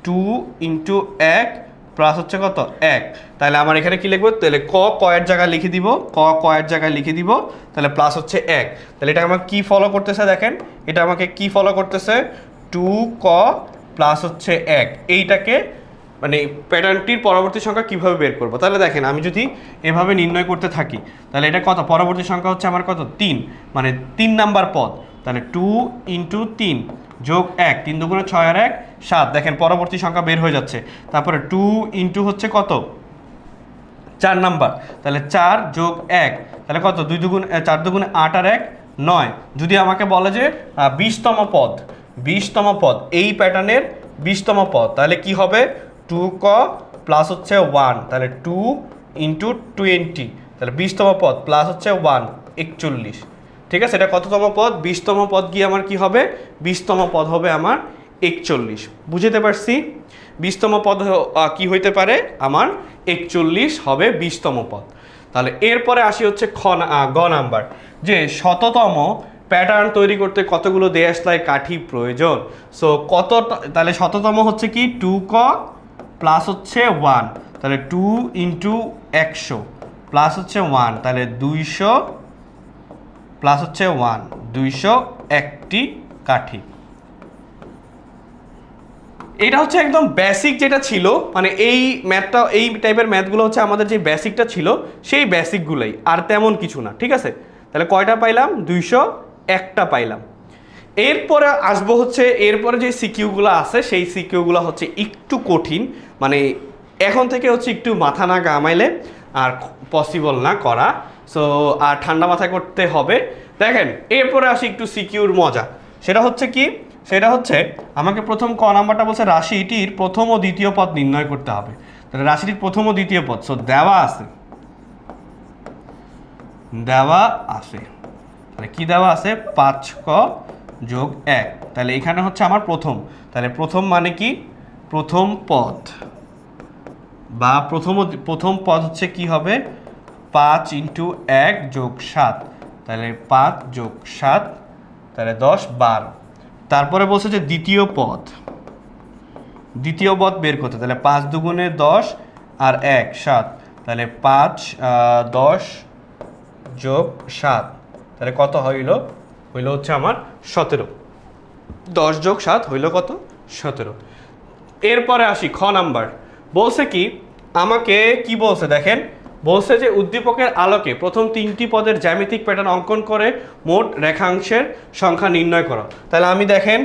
2 ইন্টু 1 প্লাস হচ্ছে কত? 1। তাহলে আমার এখানে কি লিখবো? তাহলে কয়ের জায়গায় লিখে দিব, তাহলে প্লাস হচ্ছে 1। তাহলে এটা আমার কি ফলো করতেছে? দেখেন এটা আমাকে কি ফলো করতেছে? 2 ক প্লাস হচ্ছে 1। এইটাকে মানে প্যাটার্নটির পরবর্তী সংখ্যা কিভাবে বের করব? তাহলে দেখেন আমি যদি এভাবে নির্ণয় করতে থাকি, তাহলে এটা কত? পরবর্তী সংখ্যা হচ্ছে আমার কত? 3, মানে 3 নাম্বার পদ। তাহলে 2 ইন্টু 3 যোগ 1, 3 2 6 আর 1 7। দেখেন পরবর্তী সংখ্যা বের হয়ে যাচ্ছে। তারপরে 2 ইন্টু হচ্ছে কত? 4 নাম্বার, তাহলে 4 যোগ 1, তাহলে কত? 2 2 4 2 8 আর 1 9। যদি আমাকে বলে যে 20তম পদ এই প্যাটার্নের 20তম পদ, তাহলে কি হবে? 2 ক প্লাস হচ্ছে 1, তাহলে 2 ইন্টু 20, তাহলে 20তম পদ প্লাস হচ্ছে 1 41। ঠিক আছে, এটা কততম পদ? 20তম পদ গিয়ে আমার কি হবে? 20তম পদ হবে আমার 41। বুঝতে পারছি? 20তম পদ কি হইতে পারে? আমার 41 হবে 20তম পদ। তাহলে এরপরে আসি হচ্ছে গ নাম্বার, যে শততম প্যাটার্ন তৈরি করতে কতগুলো দেয়াশলাই কাঠি প্রয়োজন। সো তাহলে শততম হচ্ছে কি? 2 ক প্লাস হচ্ছে 1, তাহলে 2 ইন্টু 100 প্লাস হচ্ছে 1, তাহলে 200 প্লাস হচ্ছে 1, 201টি কাঠি। এটা হচ্ছে একদম বেসিক যেটা ছিল, মানে এই ম্যাথটা, এই টাইপের ম্যাথগুলো হচ্ছে আমাদের যে বেসিকটা ছিল সেই বেসিকগুলোই, আর তেমন কিছু না। ঠিক আছে, তাহলে কয়টা পাইলাম? 201টা পাইলাম। এরপরে আসবো হচ্ছে, এরপরে যে সিকিউগুলো আছে সেই সিকিউগুলো হচ্ছে একটু কঠিন, মানে এখন থেকে হচ্ছে একটু মাথা না ঘামাইলে আর পসিবল না করা, সো আর ঠান্ডা মাথায় করতে হবে। দেখেন এরপরে আসি একটু সিকিউর মজা। সেটা হচ্ছে কি? সেটা হচ্ছে আমাকে প্রথম ক নাম্বারটা বলছে রাশিটির প্রথম ও দ্বিতীয় পদ নির্ণয় করতে হবে। তাহলে রাশিটির প্রথম ও দ্বিতীয় পদ, সো দেওয়া আছে, তাহলে কি দেওয়া আছে? 5ক যোগ 1, তাহলে এখানে হচ্ছে আমার প্রথম, তাহলে প্রথম মানে কি? প্রথম পদ বা প্রথম পদ হচ্ছে কি হবে? 5 ইন্টু 1 যোগ 7, তাহলে 5 যোগ 7, তাহলে 10, 12। তারপরে বলছে যে দ্বিতীয় পদ বের করতে, তাহলে 5 দুগুণে 10 আর 1 7, তাহলে 5 10 যোগ 7, তাহলে কত হইল হচ্ছে আমার 17। 10 যোগ 7 হইল কত? 17। এরপরে আসি খ নাম্বার। বলছে কি? আমাকে কি বলছে দেখেন, বলছে যে উদ্দীপকের আলোকে প্রথম 3টি পদের জ্যামিতিক প্যাটার্ন অঙ্কন করে মোট রেখাংশের সংখ্যা নির্ণয় করো। তাহলে আমি দেখেন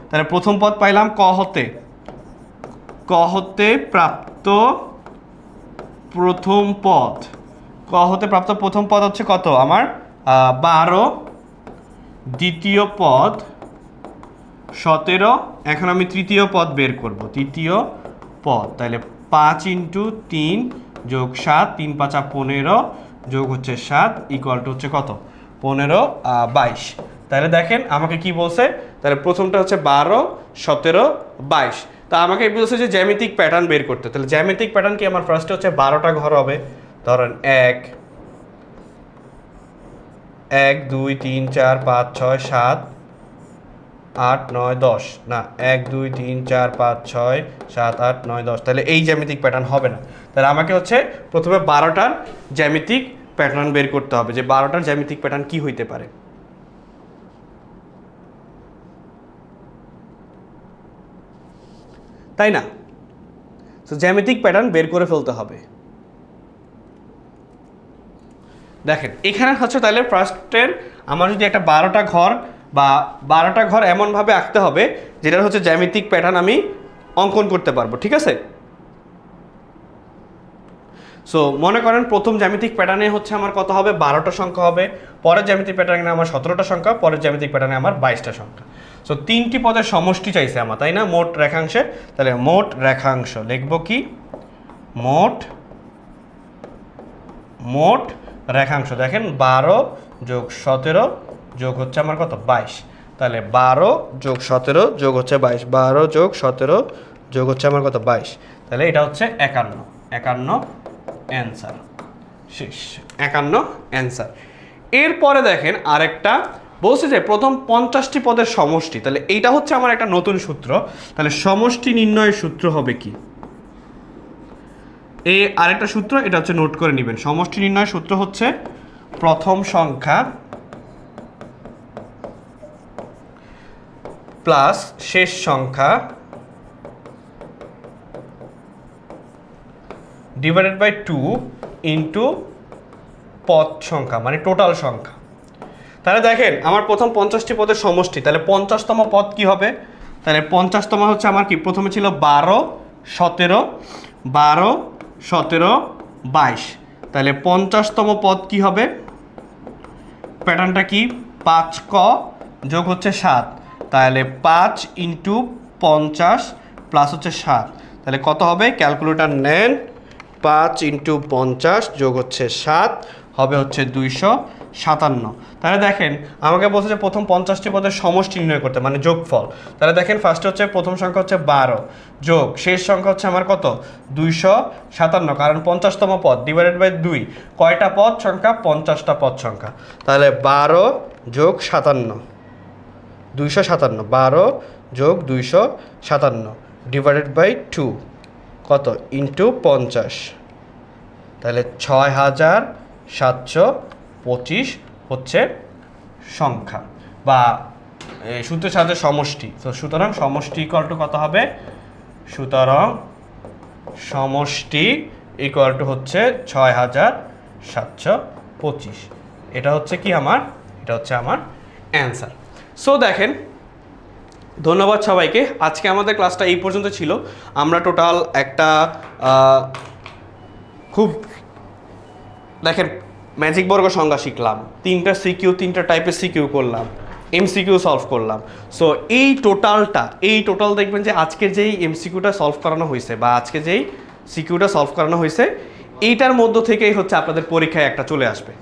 তাহলে প্রথম পদ পাইলাম ক হতে প্রাপ্ত প্রথম পদ হচ্ছে কত আমার? 12। দ্বিতীয় পদ 17। এখন আমি তৃতীয় পদ বের করব, তৃতীয় পদ, তাহলে 5 ইন্টু 3 যোগ 7, 3 5 15 যোগ হচ্ছে 7 ইকুয়াল টু হচ্ছে কত? 15 22। তাহলে দেখেন আমাকে কি বলছে, তাহলে প্রথমটা হচ্ছে 12 17 22। তা আমাকে বলছে যে জ্যামিতিক প্যাটার্ন বের করতে। তাহলে জ্যামিতিক প্যাটার্ন কি? আমার ফার্স্টে হচ্ছে 12টা ঘর হবে, ধরেন 1 2 3 4 5 6 7 8 9 10, না 1 2 3 4 5 6 7 8 9 10, তাহলে এই জ্যামিতিক প্যাটার্ন হবে না। তাহলে আমাকে হচ্ছে প্রথমে 12টার জ্যামিতিক প্যাটার্ন বের করতে হবে, যে 12টার জ্যামিতিক প্যাটার্ন কি হইতে পারে, তাই না? তো জ্যামিতিক প্যাটার্ন বের করে ফেলতে হবে। দেখেন এখানে হচ্ছে তাহলে ফার্স্টের আমার যদি একটা 12টা ঘর বা 12টা ঘর এমনভাবে আঁকতে হবে যেটা হচ্ছে জ্যামিতিক প্যাটার্ন আমি অঙ্কন করতে পারবো। ঠিক আছে, সো মনে করেন প্রথম জ্যামিতিক প্যাটার্নে হচ্ছে আমার কত হবে? 12টা সংখ্যা হবে, পরের জ্যামিতিক প্যাটার্নে আমার 17টা সংখ্যা, পরের জ্যামিতিক প্যাটার্নে আমার 22টা সংখ্যা। সো 3টি পদের সমষ্টি চাইছে আমার, তাই না? মোট রেখাংশে, তাহলে মোট রেখাংশ লিখবো কি? মোট রেখাংশ। দেখেন 12 যোগ 17 যোগ হচ্ছে আমার কত? 22। তাহলে 12 যোগ 17 যোগ হচ্ছে 22, 12 যোগ 17 যোগ হচ্ছে আমার কত? 22। তাহলে এটা হচ্ছে 51 অ্যান্সার। শেষ, 51 অ্যান্সার। এরপরে দেখেন আরেকটা বলছে যে প্রথম 50টি পদের সমষ্টি। তাহলে এইটা হচ্ছে আমার একটা নতুন সূত্র। তাহলে সমষ্টি নির্ণয়ের সূত্র হবে কি? আরেকটা সূত্র, এটা হচ্ছে নোট করে নেবেন। সমষ্টি নির্ণয়ের সূত্র হচ্ছে প্রথম সংখ্যা প্লাস শেষ সংখ্যা ডিভাইডেড বাই 2 ইন্টু পদ সংখ্যা, মানে টোটাল সংখ্যা। তাহলে দেখেন আমার প্রথম 50টি পদের সমষ্টি, তাহলে 50তম পদ কি হবে? তাহলে 50তম হচ্ছে আমার কি? প্রথমে ছিল 12 17 22, তাহলে 50তম পদ কি হবে? প্যাটার্নটা কি? 5ক যোগ হচ্ছে 7, তাহলে 5 ইন্টু 50 প্লাস হচ্ছে 7, তাহলে কত হবে? ক্যালকুলেটর নেন, 5 ইন্টু 50 যোগ হচ্ছে 7 হবে হচ্ছে 257। তাহলে দেখেন আমাকে বলছে যে প্রথম 50টি পদের সমষ্টি নির্ণয় করতে, মানে যোগফল। তাহলে দেখেন ফার্স্টে হচ্ছে প্রথম সংখ্যা হচ্ছে 12 যোগ শেষ সংখ্যা হচ্ছে আমার কত? 257, কারণ 50তম পদ ডিভাইডেড বাই 2। কয়টা পদ সংখ্যা? 50টা পদ সংখ্যা। তাহলে 12 যোগ 57, 257, 12 যোগ 257 ডিভাইডেড বাই 2, কত ইন্টু 50, তাহলে 6725 হচ্ছে সংখ্যা বা সূত্রের সাথে সমষ্টি। তো সুতরাং সমষ্টি ইকুয়াল টু কত হবে? সুতরাং সমষ্টি ইকুয়াল টু হচ্ছে 6725। এটা হচ্ছে কি আমার, এটা হচ্ছে আমার অ্যান্সার। সো দেখেন, ধন্যবাদ সবাইকে। আজকে আমাদের ক্লাসটা এই পর্যন্ত ছিল। আমরা টোটাল একটা খুব দেখেন ম্যাজিক বর্গ সংখ্যা শিখলাম, 3টা সিকিউ, 3টা টাইপের সিকিউ করলাম, এমসিকিউ সলভ করলাম। সো এই টোটাল দেখবেন যে আজকের যেই এমসিকিউটা সলভ করানো হয়েছে বা আজকে যেই সিকিউটা সলভ করানো হয়েছে, এইটার মধ্য থেকেই হচ্ছে আপনাদের পরীক্ষায় একটা চলে আসবে।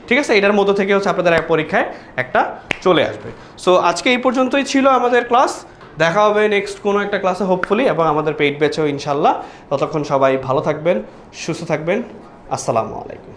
ঠিক আছে, এটার মধ্য থেকে হচ্ছে আপনাদের পরীক্ষায় একটা চলে আসবে। সো আজকে এই পর্যন্তই ছিল আমাদের ক্লাস। দেখা হবে নেক্সট কোনো একটা ক্লাসে হোপফুলি, এবং আমাদের পেইড ব্যাচেও ইনশাল্লাহ। ততক্ষণ সবাই ভালো থাকবেন, সুস্থ থাকবেন। আসসালামু আলাইকুম।